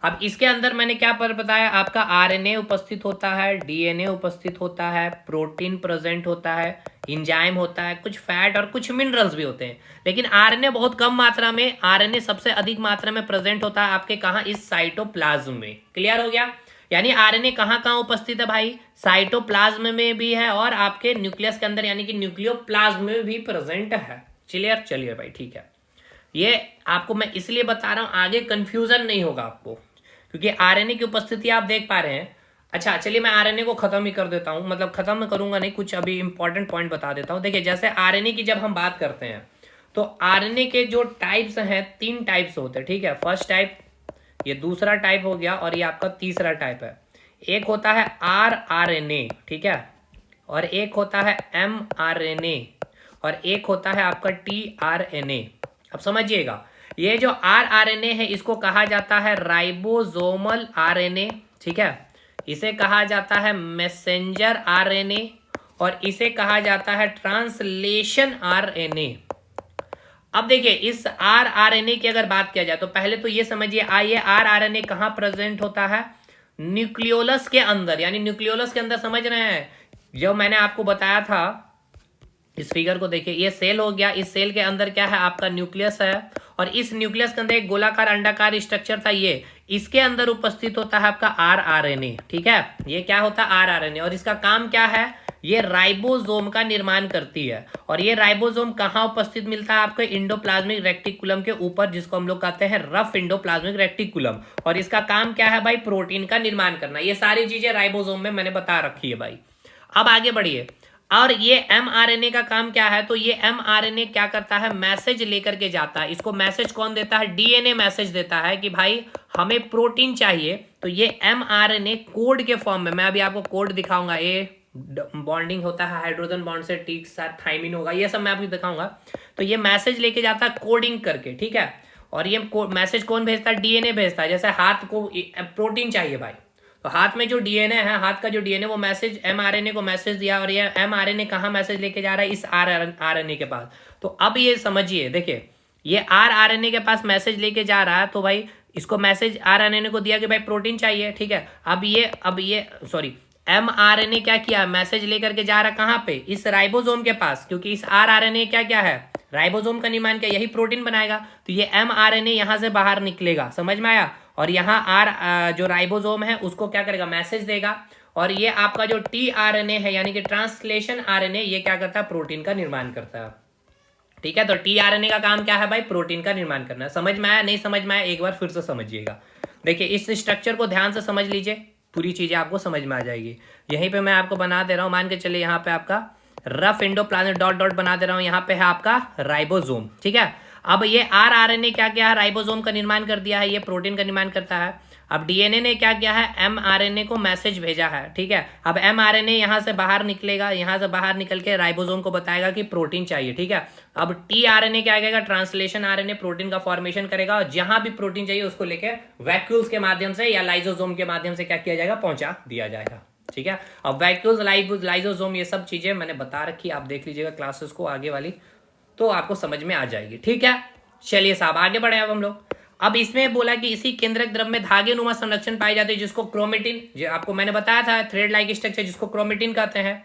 अब इसके अंदर मैंने क्या पर बताया, आपका आरएनए उपस्थित होता है, डीएनए उपस्थित होता है, प्रोटीन प्रेजेंट होता है, एंजाइम होता है, कुछ फैट और कुछ मिनरल्स भी होते हैं। लेकिन आरएनए बहुत कम मात्रा में, आरएनए सबसे अधिक मात्रा में प्रेजेंट होता है आपके कहाँ, इस साइटोप्लाज्म में। क्लियर हो गया, यानी आरएनए कहाँ कहाँ उपस्थित है भाई, साइटोप्लाज्म में भी है और आपके न्यूक्लियस के अंदर यानी कि न्यूक्लियोप्लाज्म में भी प्रेजेंट है। क्लियर, चलिए भाई ठीक है। ये आपको मैं इसलिए बता रहा हूं आगे कंफ्यूजन नहीं होगा आपको, क्योंकि आरएनए की उपस्थिति आप देख पा रहे हैं। अच्छा चलिए मैं आरएनए को खत्म ही कर देता हूं, मतलब खत्म करूंगा नहीं, कुछ अभी इंपॉर्टेंट पॉइंट बता देता हूं। देखिए जैसे आरएनए की जब हम बात करते हैं तो आरएनए के जो टाइप्स हैं, 3 टाइप्स होते हैं। ठीक है, फर्स्ट टाइप, ये दूसरा टाइप हो गया और ये आपका तीसरा टाइप है। एक होता है आरआरएनए, ठीक है, और एक होता है एमआरएनए, और एक होता है आपका टीआरएनए। अब समझिएगा, ये जो आरएनए है इसको कहा जाता है राइबोसोमल आरएनए, ठीक है, इसे कहा जाता है मैसेंजर आरएनए, और इसे कहा जाता है ट्रांसलेशन आरएनए। अब देखिए इस आरएनए की अगर बात किया जाए तो पहले तो ये समझिए ये आरएनए कहाँ प्रेजेंट होता है, न्यूक्लियोलस के अंदर, यानी न्यूक्लियोलस के अंदर, समझ रहे हैं, जो मैंने आपको बताया था, इस फिगर को देखिए, ये सेल हो गया, इस सेल के अंदर क्या है आपका न्यूक्लियस है, और इस न्यूक्लियस के अंदर एक गोलाकार अंडाकार स्ट्रक्चर था, ये इसके अंदर उपस्थित होता है आपका आरएनए, ठीक है, ये क्या होता है आरएनए, और इसका काम क्या है, ये राइबोसोम का निर्माण करती है, और ये राइबोसोम कहाँ उपस्थित मिलता है आपको, इंडोप्लाज्मिक रेक्टिकुलम के ऊपर, जिसको हम लोग कहते हैं रफ इंडोप्लाज्मिक रेक्टिकुलम, और इसका काम क्या है भाई, प्रोटीन का निर्माण करना। ये सारी चीजें राइबोसोम में मैंने बता रखी है भाई। अब आगे बढ़िए, और ये एमआरएनए का काम क्या है, तो ये एमआरएनए क्या करता है, मैसेज लेकर के जाता है, इसको मैसेज कौन देता है, डीएनए मैसेज देता है कि भाई हमें प्रोटीन चाहिए, तो ये एमआरएनए कोड के फॉर्म में, मैं अभी आपको कोड दिखाऊंगा, ए बॉन्डिंग होता है हाइड्रोजन बॉन्ड से, टी के साथ थाइमिन होगा, ये सब मैं आपको दिखाऊंगा, तो ये मैसेज लेके जाता है कोडिंग करके, ठीक है, और ये मैसेज कौन भेजता है, डीएनए भेजता है, जैसे हाथ को प्रोटीन चाहिए भाई, तो हाथ में जो डीएनए है, हाथ का जो डीएनए, वो मैसेज एमआरएनए को मैसेज दिया, और ये एमआरएनए कहाँ मैसेज लेके जा रहा है, इस आरएनए के पास। तो अब ये समझिए, देखिए ये आरएनए के पास मैसेज लेके जा रहा है, तो भाई इसको मैसेज आरएनए को दिया कि भाई प्रोटीन चाहिए, ठीक है, अब ये सॉरी एमआरएनए क्या किया, मैसेज लेकर के जा रहा है कहाँ पे, इस राइबोसोम के पास, क्योंकि इस आरएनए क्या क्या है, राइबोसोम का निर्माण किया, यही प्रोटीन बनाएगा, तो ये एमआरएनए यहां से बाहर निकलेगा, समझ में आया, और यहाँ जो राइबोसोम है उसको क्या करेगा, मैसेज देगा, और ये आपका जो टीआरएनए है यानी कि ट्रांसलेशन आरएनए, ये क्या करता है, प्रोटीन का निर्माण करता है, ठीक है। तो टीआरएनए का काम क्या है भाई, प्रोटीन का निर्माण करना है। समझ में आया, नहीं समझ में आया, एक बार फिर से समझिएगा। देखिए इस स्ट्रक्चर को ध्यान से समझ लीजिए, पूरी चीजें आपको समझ में आ जाएगी। यहीं पे मैं आपको बना दे रहा हूँ, मान के चलिए यहाँ पे आपका रफ इंडोप्लाज्मिक डॉट डॉट बना दे रहा हूँ, यहाँ पे है आपका राइबोसोम, ठीक है। अब ये आरएनए क्या क्या है, राइबोसोम का निर्माण कर दिया है, ये प्रोटीन का निर्माण करता है। अब डीएनए ने क्या किया है, एमआरएनए को मैसेज भेजा है, ठीक है। अब एमआरएनए यहाँ से बाहर निकलेगा, यहाँ से बाहर निकल के राइबोसोम को बताएगा कि प्रोटीन चाहिए, ठीक है। अब टीआरएनए क्या करेगा, ट्रांसलेशन आरएनए, प्रोटीन का फॉर्मेशन करेगा, और जहां भी प्रोटीन चाहिए उसको लेके वैक्यूल्स के माध्यम से या लाइजोसोम के माध्यम से क्या किया जाएगा, पहुंचा दिया जाएगा, ठीक है। अब वैक्यूल्स, लाइजोसोम, ये सब चीजें मैंने बता रखी, आप देख लीजिएगा क्लासेस को आगे वाली, तो आपको समझ में आ जाएगी, ठीक है। चलिए साहब आगे बढ़े अब हम लोग। अब इसमें बोला कि इसी केंद्रक द्रव में धागे नुमा संरक्षण पाई जाती है, जिसको क्रोमेटिन, जो आपको मैंने बताया था थ्रेड लाइक स्ट्रक्चर, जिसको क्रोमेटिन कहते हैं।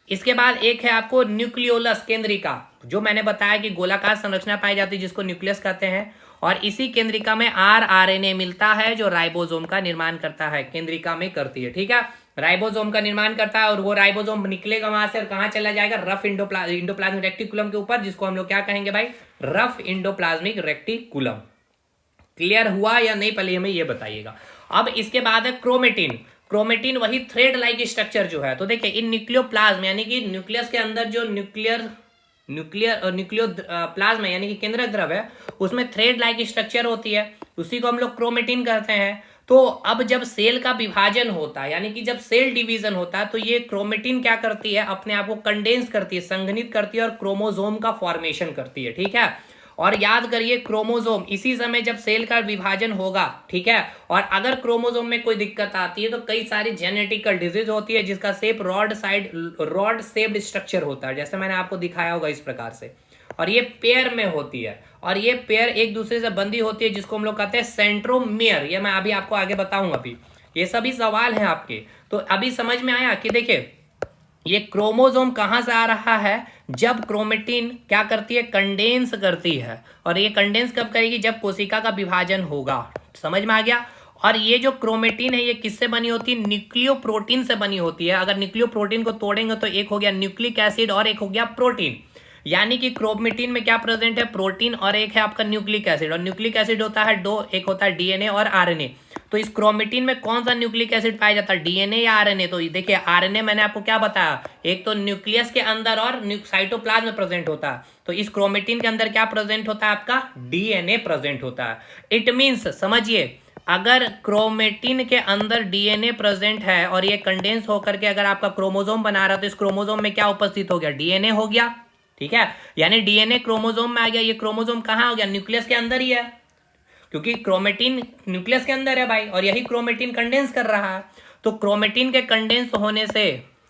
इसके बाद एक है आपको न्यूक्लियोलस केंद्रिका, जो मैंने बताया कि गोलाकार संरचना पाई जाती है, जिसको न्यूक्लियस कहते हैं, और इसी केंद्रिका में आरएनए मिलता है, जो राइबोसोम का निर्माण करता है, केंद्रिका में करती है, ठीक है, राइबोसोम का निर्माण करता है, और वो राइबोसोम निकलेगा वहां से और कहाँ चला जाएगा, रफ इंडोप्लाज्मिक रेक्टिकुलम के ऊपर, जिसको हम लोग क्या कहेंगे भाई, रफ इंडोप्लाज्मिक रेक्टिकुलम। क्लियर हुआ या नहीं, पहले हमें ये बताइएगा। अब इसके बाद है क्रोमेटिन। क्रोमेटिन वही थ्रेड लाइक स्ट्रक्चर जो है, तो देखिए इन न्यूक्लियोप्लाज्म यानी कि न्यूक्लियस के अंदर जो न्यूक्लियो प्लाज्म यानी कि केंद्रक द्रव है, उसमें थ्रेड लाइक स्ट्रक्चर होती है, उसी को हम लोग क्रोमेटिन कहते हैं। तो अब जब सेल का विभाजन होता है, यानी कि जब सेल डिवीजन होता है, तो ये क्रोमेटिन क्या करती है, अपने आप को कंडेंस करती है, संघनित करती है, और क्रोमोसोम का फॉर्मेशन करती है, ठीक है। और याद करिए क्रोमोसोम इसी समय जब सेल का विभाजन होगा, ठीक है, और अगर क्रोमोसोम में कोई दिक्कत आती है तो कई सारी जेनेटिकल डिजीज होती है, जिसका शेप रॉड शेप्ड स्ट्रक्चर होता है, जैसे मैंने आपको दिखाया होगा इस प्रकार से, और ये पेयर में होती है, और ये पेयर एक दूसरे से बंधी होती है, जिसको हम लोग कहते हैं सेंट्रोमियर। ये मैं अभी आपको आगे बताऊंगा, अभी ये सभी सवाल हैं आपके, तो अभी समझ में आया कि देखिए ये क्रोमोसोम कहां से आ रहा है, जब क्रोमेटिन क्या करती है, कंडेंस करती है, और ये कंडेंस कब करेगी, जब कोशिका का विभाजन होगा, समझ में आ गया। और ये जो क्रोमेटिन है ये किससे बनी होती है, न्यूक्लियोप्रोटीन से बनी होती है। अगर न्यूक्लियोप्रोटीन को तोड़ेंगे तो एक हो गया न्यूक्लिक एसिड और एक हो गया प्रोटीन, यानी कि क्रोमेटिन में क्या प्रेजेंट है, प्रोटीन, और एक है आपका न्यूक्लिक एसिड, और न्यूक्लिक एसिड होता है दो, एक होता है डीएनए और आरएनए। तो इस क्रोमेटिन में कौन सा न्यूक्लिक एसिड पाया जाता है, डीएनए या आरएनए। तो देखिए आरएनए मैंने आपको क्या बताया, एक तो न्यूक्लियस के अंदर और साइटोप्लाज्म में प्रेजेंट होता है, तो इस क्रोमेटिन के अंदर क्या प्रेजेंट होता है, आपका डीएनए प्रेजेंट होता है। इट मीन्स समझिए, अगर क्रोमेटिन के अंदर डीएनए प्रेजेंट है और ये कंडेंस होकर के अगर आपका क्रोमोसोम बना रहा है, तो इस क्रोमोसोम में क्या उपस्थित हो गया, डीएनए हो गया, ठीक है, यानी डीएनए क्रोमोसोम में आ गया, ये क्रोमोसोम कहाँ हो गया, न्यूक्लियस के अंदर ही है, क्योंकि क्रोमेटिन न्यूक्लियस के अंदर है भाई, और यही क्रोमेटिन कंडेंस कर रहा है। तो क्रोमेटिन के कंडेंस होने से,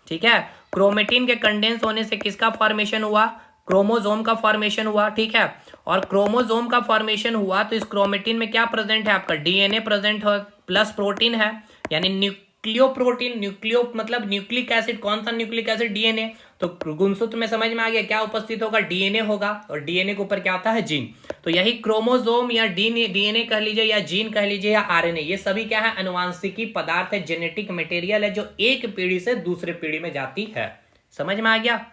ठीक है, क्रोमेटिन के कंडेंस होने से किसका फॉर्मेशन हुआ, क्रोमोसोम का फॉर्मेशन हुआ, ठीक है। और क्रोमोसोम का फॉर्मेशन हुआ तो इस क्रोमेटिन में क्या प्रेजेंट है, आपका डीएनए प्रेजेंट हो प्लस प्रोटीन है, यानी न्यूक्लियो प्रोटीन, न्यूक्लियो मतलब न्यूक्लिक एसिड, कौन सा न्यूक्लिक एसिड, डीएनए। तो गुणसूत्र में समझ में आ गया क्या उपस्थित होगा, डीएनए होगा, और डीएनए के ऊपर क्या होता है, जीन। तो यही क्रोमोसोम या डीएनए कह लीजिए, या जीन कह लीजिए, या आरएनए, ये सभी क्या है, अनुवांशिकी पदार्थ है, जेनेटिक मटेरियल है, जो एक पीढ़ी से दूसरे पीढ़ी में जाती है। समझ में आ गया।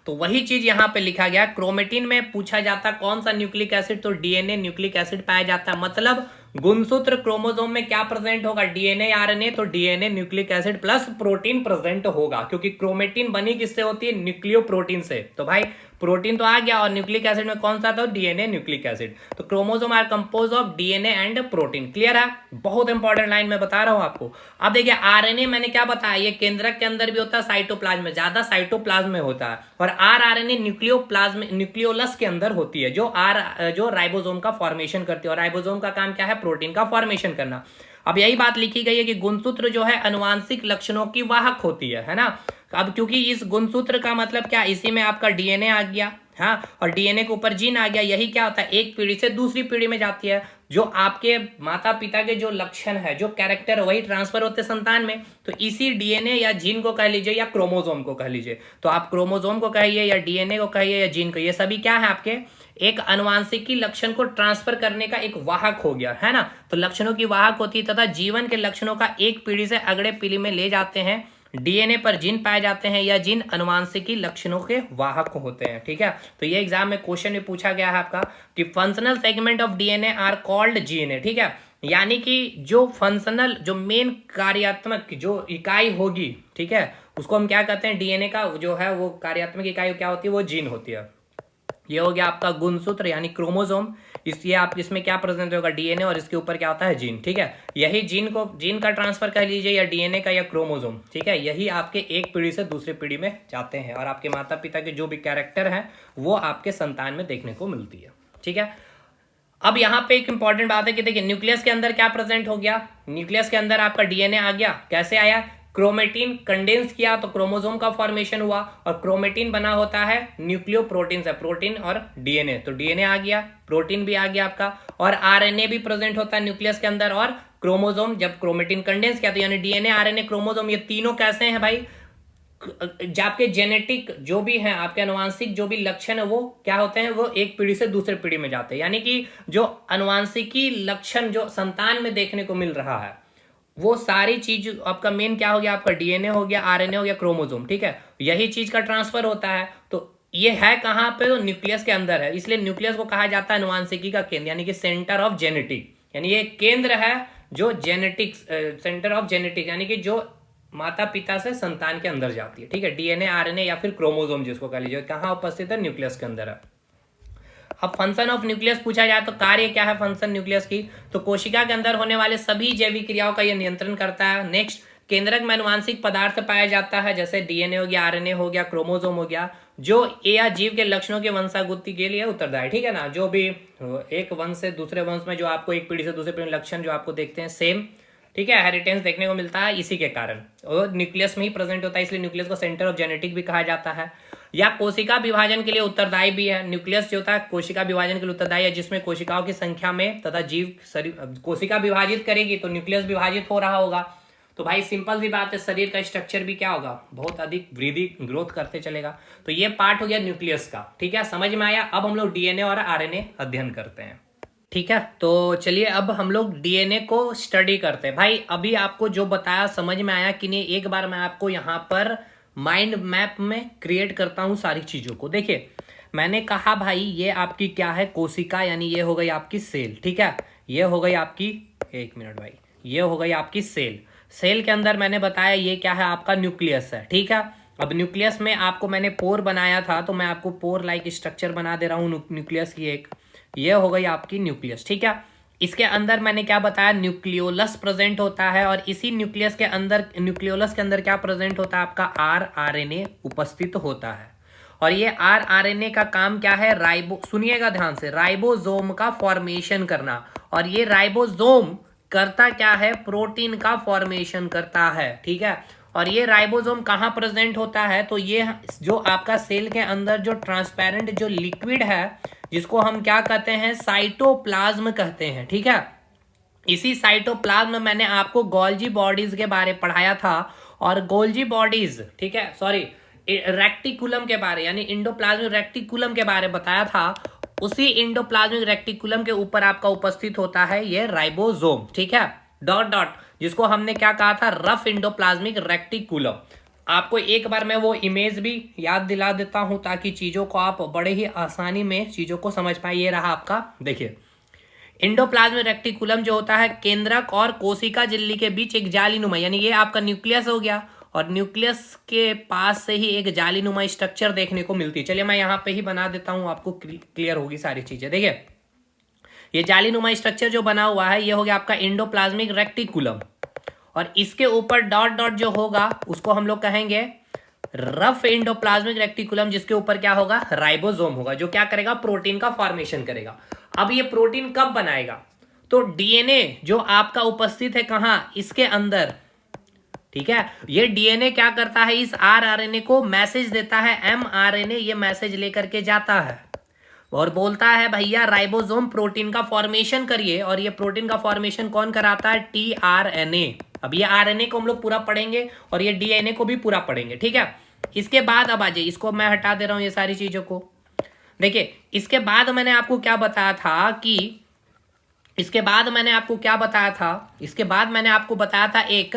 तो वही चीज यहां पे लिखा गया, क्रोमेटिन में पूछा जाता कौन सा न्यूक्लिक एसिड, तो डीएनए न्यूक्लिक एसिड पाया जाता है। मतलब गुणसूत्र क्रोमोसोम में क्या प्रेजेंट होगा, डीएनए आरएनए, तो DNA nucleic acid plus protein present होगा, क्योंकि क्रोमेटिन बनी किससे होती है, न्यूक्लियो प्रोटीन से। तो भाई प्रोटीन तो आ गया, और न्यूक्लिक एसिड में कौन सा था, डीएनए न्यूक्लिक एसिड। तो chromosome are compose of DNA and protein. Clear है, बहुत इंपॉर्टेंट लाइन में बता रहा हूं आपको। अब देखिए आरएनए मैंने क्या बताया, ये केंद्रक के अंदर भी होता है, साइटोप्लाज्म में, ज्यादा साइटोप्लाज्म में होता है, और आरएनए न्यूक्लियोप्लाज्म न्यूक्लियोलस के अंदर होती है, जो राइबोसोम का फॉर्मेशन करती है, और राइबोसोम का काम क्या है, प्रोटीन का फॉर्मेशन करना। अब यही बात लिखी गई है कि गुणसूत्र जो है अनुवांशिक लक्षणों की वाहक होती है ना। अब क्योंकि इस गुणसूत्र का मतलब क्या, इसी में आपका डीएनए आ गया, हाँ, और डीएनए के ऊपर जीन आ गया, यही क्या होता है, एक पीढ़ी से दूसरी पीढ़ी में जाती है। जो आपके माता पिता के जो लक्षण है, जो कैरेक्टर, वही ट्रांसफर होते संतान में। तो इसी डीएनए या जीन को कह लीजिए, या क्रोमोसोम को कह लीजिए, तो आप क्रोमोसोम को कहिए, या डीएनए को कहिए, या जीन को, ये सभी क्या है, आपके एक अनुवांशिकी लक्षण को ट्रांसफर करने का एक वाहक हो गया, है ना। तो लक्षणों की वाहक होती है, तथा जीवन के लक्षणों का एक पीढ़ी से अगले पीढ़ी में ले जाते हैं। डीएनए पर जीन पाए जाते हैं, या जीन अनुवांशिकी लक्षणों के वाहक होते हैं, ठीक है। तो ये एग्जाम में क्वेश्चन में पूछा गया है आपका कि functional segment of DNA are called GNA, ठीक है। यानी कि जो फंक्शनल, जो मेन कार्यात्मक जो इकाई होगी, ठीक है, उसको हम क्या कहते हैं, डीएनए का जो है वो कार्यात्मक इकाई क्या होती है, वो जीन होती है। ये हो गया आपका गुणसूत्र यानी क्रोमोसोम, इसलिए आप इसमें क्या प्रेजेंट होगा, डीएनए, और इसके ऊपर क्या होता है, जीन, ठीक है। यही जीन का ट्रांसफर कह लीजिए, या डीएनए का, या क्रोमोसोम, ठीक है, यही आपके एक पीढ़ी से दूसरी पीढ़ी में जाते हैं, और आपके माता पिता के जो भी कैरेक्टर हैं वो आपके संतान में देखने को मिलती है, ठीक है। अब यहाँ पे एक इंपॉर्टेंट बात है कि देखिए न्यूक्लियस के अंदर क्या प्रेजेंट हो गया, न्यूक्लियस के अंदर आपका डीएनए आ गया, कैसे आया, क्रोमेटिन कंडेंस किया तो क्रोमोसोम का फॉर्मेशन हुआ, और क्रोमेटिन बना होता है न्यूक्लियो प्रोटीन से, प्रोटीन और डीएनए, तो डीएनए आ गया, प्रोटीन भी आ गया आपका, और आरएनए भी प्रेजेंट होता है न्यूक्लियस के अंदर, और क्रोमोसोम जब क्रोमेटिन कंडेंस किया तो यानी डीएनए आरएनए क्रोमोसोम, ये तीनों कैसे हैं भाई, जो आपके जेनेटिक जो भी हैं, आपके अनुवांशिक जो भी लक्षण है वो क्या होते हैं, वो एक पीढ़ी से दूसरे पीढ़ी में जाते हैं। यानी कि जो अनुवांशिकी लक्षण जो संतान में देखने को मिल रहा है, वो सारी चीज आपका मेन क्या हो गया, आपका डीएनए हो गया, आरएनए हो गया, क्रोमोसोम, ठीक है, यही चीज का ट्रांसफर होता है। तो ये है कहाँ पे, तो न्यूक्लियस के अंदर है, इसलिए न्यूक्लियस को कहा जाता है अनुवांशिकी का केंद्र, यानी कि सेंटर ऑफ जेनेटिक, यानी ये केंद्र है जो जेनेटिक्स, सेंटर ऑफ जेनेटिक, यानी कि जो माता पिता से संतान के अंदर जाती है, ठीक है, डीएनए आरएनए या फिर क्रोमोसोम जिसको कह लीजिए, कहाँ उपस्थित है, न्यूक्लियस के अंदर है। अब फंक्शन ऑफ न्यूक्लियस पूछा जाए तो कार्य क्या है फंक्शन न्यूक्लियस की, तो कोशिका के अंदर होने वाले सभी जैविक क्रियाओं का यह नियंत्रण करता है। नेक्स्ट, केंद्रक में अनुवांशिक पदार्थ पाया जाता है, जैसे डीएनए हो गया, आरएनए हो गया, क्रोमोसोम हो गया, जो ए या जीव के लक्षणों के वंशागुत्ति के लिए उत्तरदायी, ठीक है ना। जो भी एक वंश से दूसरे वंश में जो आपको एक पीढ़ी से दूसरे पीढ़ी में लक्षण जो आपको देखते हैं सेम, ठीक है, हेरिटेंस देखने को मिलता है, इसी के कारण और न्यूक्लियस में ही प्रेजेंट होता है, इसलिए न्यूक्लियस को सेंटर ऑफ जेनेटिक भी कहा जाता है, या कोशिका विभाजन के लिए उत्तरदायी भी है। न्यूक्लियस जो होता है कोशिका विभाजन के लिए उत्तरदायी है, जिसमें कोशिकाओं की संख्या में तथा जीव कोशिका विभाजित करेगी तो न्यूक्लियस विभाजित हो रहा होगा। तो भाई सिंपल सी बात है, शरीर का स्ट्रक्चर भी क्या होगा, बहुत अधिक वृद्धि ग्रोथ करते चलेगा। तो ये पार्ट हो गया न्यूक्लियस का, ठीक है, समझ में आया। अब हम लोग डीएनए और आरएनए अध्ययन करते हैं, ठीक है। तो चलिए अब हम लोग डीएनए को स्टडी करते हैं। भाई अभी आपको जो बताया समझ में आया कि नहीं, एक बार मैं आपको यहाँ पर माइंड मैप में क्रिएट करता हूँ सारी चीज़ों को। देखिए मैंने कहा भाई ये आपकी क्या है, कोशिका, यानी ये हो गई आपकी सेल, ठीक है, ये हो गई आपकी, एक मिनट भाई, ये हो गई आपकी सेल। सेल के अंदर मैंने बताया ये क्या है, आपका न्यूक्लियस है, ठीक है। अब न्यूक्लियस में आपको मैंने पोर बनाया था, तो मैं आपको पोर लाइक स्ट्रक्चर बना दे रहा हूँ न्यूक्लियस की एक, ये हो गई आपकी न्यूक्लियस, ठीक है। इसके अंदर मैंने क्या बताया, न्यूक्लियोलस प्रेजेंट होता है, और इसी न्यूक्लियस के अंदर, न्यूक्लियोलस के अंदर क्या प्रेजेंट होता है, आपका आरएनए उपस्थित होता है। और ये आरआरएनए का काम क्या है, सुनिएगा ध्यान से, राइबोसोम का फॉर्मेशन करना। और ये राइबोसोम करता क्या है, प्रोटीन का फॉर्मेशन करता है, ठीक है। और ये राइबोसोम कहाँ प्रेजेंट होता है, तो ये जो आपका सेल के अंदर जो ट्रांसपेरेंट जो लिक्विड है, जिसको हम क्या कहते हैं, साइटोप्लाज्म कहते हैं, ठीक है। इसी साइटोप्लाज्म में मैंने आपको गोल्जी बॉडीज के बारे में पढ़ाया था, और गोल्जी बॉडीज, ठीक है, सॉरी, रेक्टिकुलम के बारे, यानी इंडोप्लाज्मिक रेक्टिकुलम के बारे में बताया था। उसी इंडोप्लाज्मिक रेक्टिकुलम के ऊपर आपका उपस्थित होता है ये राइबोसोम, ठीक है, डॉट डॉट, जिसको हमने क्या कहा था, रफ इंडोप्लाज्मिक रेक्टिकुलम। आपको एक बार मैं वो इमेज भी याद दिला देता हूं ताकि चीजों को आप बड़े ही आसानी में चीजों को समझ पाए। ये रहा आपका, देखिए, इंडोप्लाज्मिक रेक्टिकुलम जो होता है, केंद्रक और कोशिका झिल्ली के बीच एक जालीनुमा, यानी ये आपका न्यूक्लियस हो गया, और न्यूक्लियस के पास से ही एक जालीनुमा स्ट्रक्चर देखने को मिलती है। चलिए मैं यहाँ पे ही बना देता हूँ, आपको क्लियर होगी सारी चीजें। देखिए, ये जालीनुमा स्ट्रक्चर जो बना हुआ है, ये हो गया आपका इंडोप्लाज्मिक रेक्टिकुलम, और इसके ऊपर डॉट डॉट जो होगा उसको हम लोग कहेंगे रफ इंडोप्लाज्मिक रेक्टिकुलम, जिसके ऊपर क्या होगा, राइबोसोम होगा, जो क्या करेगा, प्रोटीन का फॉर्मेशन करेगा। अब ये प्रोटीन कब बनाएगा, तो डीएनए जो आपका उपस्थित है कहां, इसके अंदर, ठीक है। ये डीएनए क्या करता है, इस आरआरएनए को मैसेज देता है, एमआरएनए ये मैसेज लेकर के जाता है और बोलता है भैया राइबोसोम प्रोटीन का फॉर्मेशन करिए। और ये प्रोटीन का फॉर्मेशन कौन कराता है, टीआरएनए। अब ये आरएनए को हम लोग पूरा पढ़ेंगे और ये डीएनए को भी पूरा पढ़ेंगे, ठीक है। इसके बाद अब आ जाइए, इसको मैं हटा दे रहा हूं ये सारी चीजों को। देखिए, इसके बाद मैंने आपको क्या बताया था कि इसके बाद मैंने आपको बताया था एक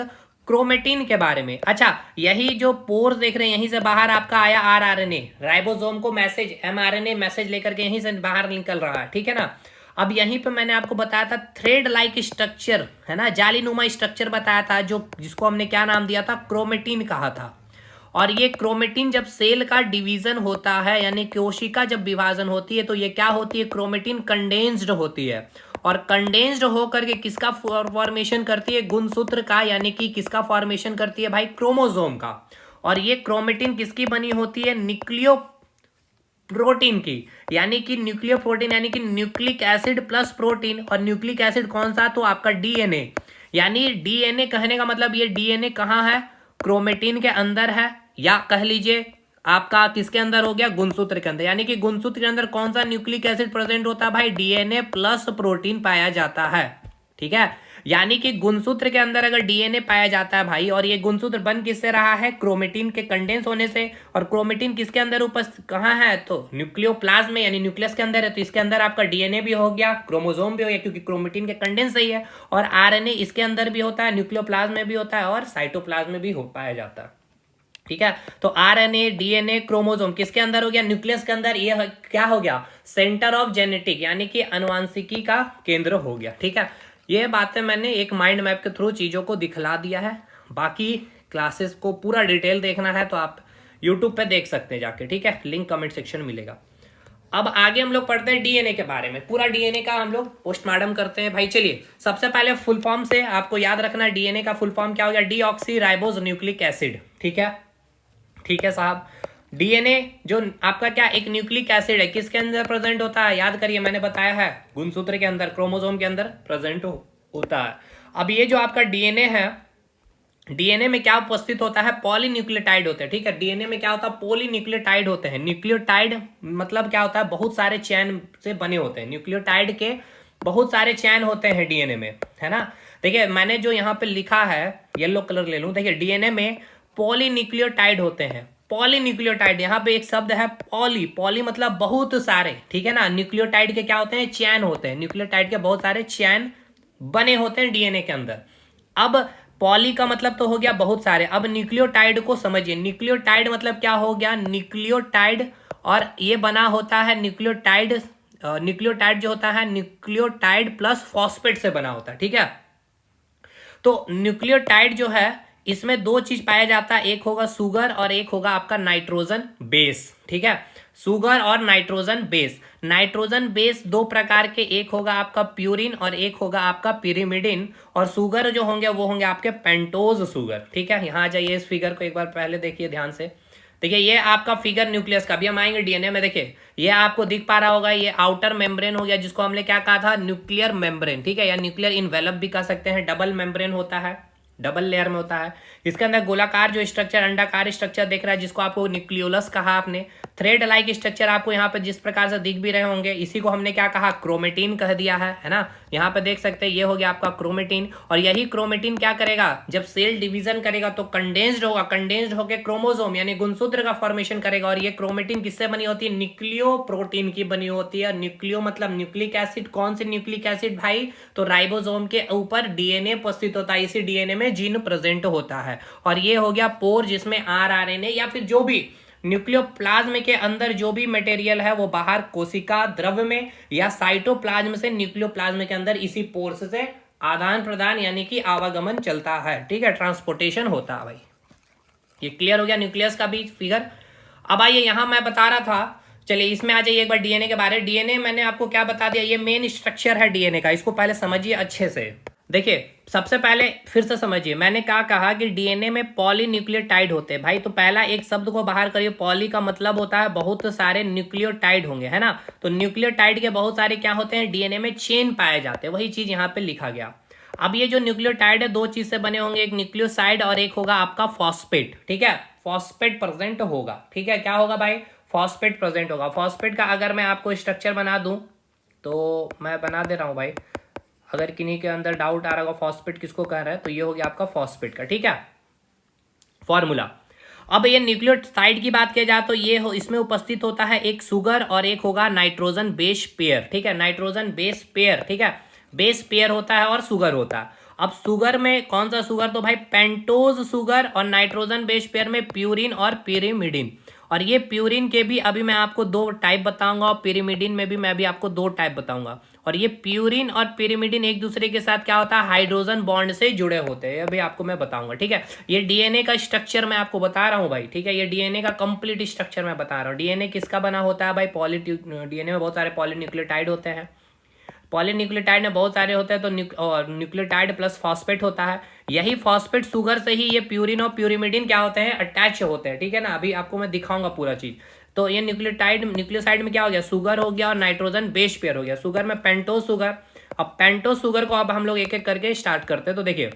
क्रोमेटिन के बारे में। अच्छा, यही जो पोर देख रहे हैं, यहीं से बाहर आपका आया आरआरएनए, राइबोसोम को मैसेज, एमआरएनए मैसेज लेकर के यहीं से बाहर निकल रहा है, ठीक है ना। अब यहीं पे मैंने आपको बताया था थ्रेड लाइक स्ट्रक्चर, है ना, जालीनुमा स्ट्रक्चर बताया था, जो जिसको हमने क्या नाम दिया था, क्रोमेटिन कहा था। और ये क्रोमेटिन जब सेल का डिवीजन होता है, यानी कोशिका जब विभाजन होती है, तो ये क्या होती है, क्रोमेटिन कंडेंस्ड होती है, और कंडेंस्ड होकर के किसका फॉर्मेशन करती है, गुणसूत्र का, यानी कि किसका फॉर्मेशन करती है भाई, क्रोमोसोम का। और ये क्रोमेटिन किसकी बनी होती है, न्यूक्लियो प्रोटीन की, यानी कि न्यूक्लियो प्रोटीन, यानी कि न्यूक्लिक एसिड प्लस प्रोटीन। और न्यूक्लिक एसिड कौन सा, तो आपका डीएनए, यानी डीएनए कहने का मतलब ये डीएनए कहाँ है, क्रोमेटिन के अंदर है, या कह लीजिए आपका किसके अंदर हो गया, गुणसूत्र के अंदर। यानी कि गुणसूत्र के अंदर कौन सा न्यूक्लिक एसिड प्रेजेंट होता है भाई, डीएनए प्लस प्रोटीन पाया जाता है, ठीक है। यानी कि गुणसूत्र के अंदर अगर डीएनए पाया जाता है भाई, और ये गुणसूत्र बन किससे रहा है, क्रोमेटिन के कंडेंस होने से। और क्रोमेटिन किसके अंदर उपस्थित कहाँ है, तो न्यूक्लियोप्लाज्म में, यानी न्यूक्लियस के अंदर है, तो इसके अंदर आपका डीएनए भी हो गया, क्रोमोसोम भी हो गया, क्योंकि क्रोमेटिन के कंडेंस सही है। और आरएनए इसके अंदर भी होता है, न्यूक्लियोप्लाज्म में भी होता है, और साइटोप्लाज्म में भी हो पाया जाता है, ठीक है। तो आरएनए, डीएनए, क्रोमोसोम किसके अंदर हो गया, न्यूक्लियस के अंदर। ये क्या हो गया, सेंटर ऑफ जेनेटिक, यानी कि अनुवांशिकी का केंद्र हो गया, ठीक है। ये बातें मैंने एक माइंड मैप के थ्रू चीजों को दिखला दिया है। बाकी क्लासेस को पूरा डिटेल देखना है तो आप यूट्यूब पे देख सकते हैं जाके, ठीक है, लिंक कमेंट सेक्शन मिलेगा। अब आगे हम लोग पढ़ते हैं डीएनए के बारे में, पूरा डीएनए का हम लोग पोस्टमार्टम करते हैं भाई। चलिए, सबसे पहले फुल फॉर्म से आपको याद रखना है, डीएनए का फुल फॉर्म क्या हो गया, डीऑक्सी राइबोज न्यूक्लिक एसिड, ठीक है, ठीक है साहब। डीएनए जो आपका क्या, एक न्यूक्लिक एसिड है, किसके अंदर प्रेजेंट होता है, याद करिए, मैंने बताया है, गुणसूत्र के अंदर, क्रोमोसोम के अंदर प्रेजेंट होता है। अब ये जो आपका डीएनए है, डीएनए में क्या उपस्थित होता है, पॉलीन्यूक्लियोटाइड होते हैं, ठीक है। डीएनए में क्या होता है, पॉलीन्यूक्लियोटाइड होते हैं। न्यूक्लियोटाइड मतलब क्या होता है, बहुत सारे चैन से बने होते हैं, न्यूक्लियोटाइड के बहुत सारे चैन होते हैं डीएनए में, है ना। देखिए, मैंने जो यहाँ पे लिखा है, येलो कलर ले लूं, देखिए, डीएनए में पॉलीन्यूक्लियोटाइड होते हैं। पॉलीन्यूक्लियोटाइड, यहाँ पे एक शब्द है पॉली, पॉली मतलब बहुत सारे, ठीक है ना। न्यूक्लियोटाइड के क्या होते हैं, चैन होते हैं, न्यूक्लियोटाइड के बहुत सारे चैन बने होते हैं डीएनए के अंदर। अब पॉली का मतलब तो हो गया बहुत सारे। अब न्यूक्लियोटाइड को समझिए, न्यूक्लियोटाइड मतलब क्या हो गया, न्यूक्लियोटाइड, और ये बना होता है न्यूक्लियोटाइड, न्यूक्लियोटाइड जो होता है न्यूक्लियोटाइड प्लस फॉस्फेट से बना होता है, ठीक है। तो न्यूक्लियोटाइड जो है, इसमें दो चीज पाया जाता है, एक होगा सुगर और एक होगा आपका नाइट्रोजन बेस, ठीक है। सुगर और नाइट्रोजन बेस। नाइट्रोजन बेस दो प्रकार के, एक होगा आपका प्यूरिन और एक होगा आपका पिरिमिडिन। और सुगर जो होंगे वो होंगे आपके पेंटोज सुगर, ठीक है। यहां आ जाइए, इस फिगर को एक बार पहले देखिए ध्यान से। देखिए ये आपका फिगर न्यूक्लियस का, भी हम आएंगे डीएनए में। देखिए ये आपको दिख पा रहा होगा, ये आउटर मेम्ब्रेन हो गया, जिसको हमने क्या कहा था, न्यूक्लियर मेम्ब्रेन, ठीक है, या न्यूक्लियर इनवेलप भी कह सकते हैं। डबल मेम्ब्रेन होता है, डबल लेयर में होता है। इसके अंदर गोलाकार जो स्ट्रक्चर, अंडाकार स्ट्रक्चर देख रहा है, जिसको आपको न्यूक्लियोलस कहा आपने। थ्रेड लाइक स्ट्रक्चर आपको यहाँ पे जिस प्रकार से दिख भी रहे होंगे, इसी को हमने क्या कहा, क्रोमेटिन कह दिया है ना। यहाँ पे देख सकते हैं ये हो गया आपका क्रोमेटिन, और यही क्रोमेटिन क्या करेगा, जब सेल डिवीजन करेगा तो कंडेंस्ड होगा, कंडेंस्ड होकर क्रोमोसोम यानी गुणसूत्र का फॉर्मेशन करेगा। और ये क्रोमेटिन किससे बनी होती है, न्यूक्लियो प्रोटीन की बनी होती है। न्यूक्लियो मतलब न्यूक्लिक एसिड, कौन से न्यूक्लिक एसिड भाई, तो राइबोसोम के ऊपर डीएनए उपस्थित होता है, इसी डीएनए में जीन प्रेजेंट होता है। और ये हो गया पोर, जिसमें आरएनए या फिर जो भी न्यूक्लियोप्लाज्म के अंदर जो भी मटेरियल है वो बाहर कोशिका द्रव्य में या साइटोप्लाज्म से न्यूक्लियोप्लाज्म के अंदर इसी पोर्स से आदान प्रदान यानी कि आवागमन चलता है, ठीक है, ट्रांसपोर्टेशन होता है भाई। ये क्लियर हो गया न्यूक्लियस का भी फिगर। अब आइए यहां मैं बता रहा था, चलिए इसमें आ जाइए एक बार डीएनए के बारे में। डीएनए मैंने आपको क्या बता दिया, ये मेन स्ट्रक्चर है डीएनए का, इसको पहले समझिए अच्छे से। देखिए सबसे पहले फिर से समझिए, मैंने क्या कहा कि डीएनए में पॉलीन्यूक्लियोटाइड होते हैं भाई। तो पहला एक शब्द को बाहर करिए, पॉली का मतलब होता है बहुत सारे न्यूक्लियोटाइड होंगे, है ना। तो न्यूक्लियोटाइड के बहुत सारे क्या होते हैं, डीएनए में चेन पाए जाते हैं, वही चीज यहाँ पे लिखा गया। अब ये जो न्यूक्लियोटाइड है दो चीज से बने होंगे, एक न्यूक्लियोसाइड और एक होगा आपका फॉस्फेट, ठीक है, फॉस्फेट प्रेजेंट होगा, ठीक है, क्या होगा भाई, फॉस्फेट प्रेजेंट होगा। फॉस्फेट का अगर मैं आपको स्ट्रक्चर बना दूं तो मैं बना दे रहा हूं भाई, अगर किन्हीं के अंदर डाउट आ रहा होगा फॉस्फेट किसको कह रहा है, तो ये हो गया आपका फॉस्फेट का, ठीक है, फॉर्मूला। अब ये न्यूक्लियोसाइड की बात किया जाए तो ये इसमें उपस्थित होता है एक सुगर और एक होगा नाइट्रोजन बेस पेयर, ठीक है, नाइट्रोजन बेस पेयर, ठीक है, बेस पेयर होता है और सुगर होता है। अब सुगर में कौन सा सुगर, तो भाई पेंटोज सुगर, और नाइट्रोजन बेस पेयर में प्यूरिन और पिरिमिडिन। और ये प्यूरिन के भी अभी मैं आपको दो टाइप बताऊंगा, और पिरिमिडिन में भी मैं भी आपको दो टाइप बताऊंगा। और ये प्यूरिन और पिरिमिडिन एक दूसरे के साथ क्या होता है, हाइड्रोजन बॉन्ड से जुड़े होते हैं, अभी आपको मैं बताऊंगा, ठीक है। ये डीएनए का स्ट्रक्चर मैं आपको बता रहा हूं भाई, ठीक है, ये डीएनए का कंप्लीट स्ट्रक्चर मैं बता रहा हूँ। डीएनए किसका बना होता है भाई, डीएनए में बहुत सारे पॉलीन्यूक्लियोटाइड होते हैं। पॉलीन्यूक्लियोटाइड में बहुत सारे होते हैं, तो न्यूक्लियोटाइड प्लस फॉस्फेट होता है। यही फॉस्फेट सुगर से ही ये प्यूरिन और प्यूरिमिडिन क्या होते हैं, अटैच होते हैं, ठीक है ना। अभी आपको मैं दिखाऊंगा पूरा चीज। तो ये न्यूक्लियोसाइड में क्या हो गया, सुगर हो गया और नाइट्रोजन बेस पेयर हो गया। सुगर में पेंटोज सुगर। अब पेंटोज सुगर को अब हम लोग एक एक करके स्टार्ट करते हैं। तो देखिए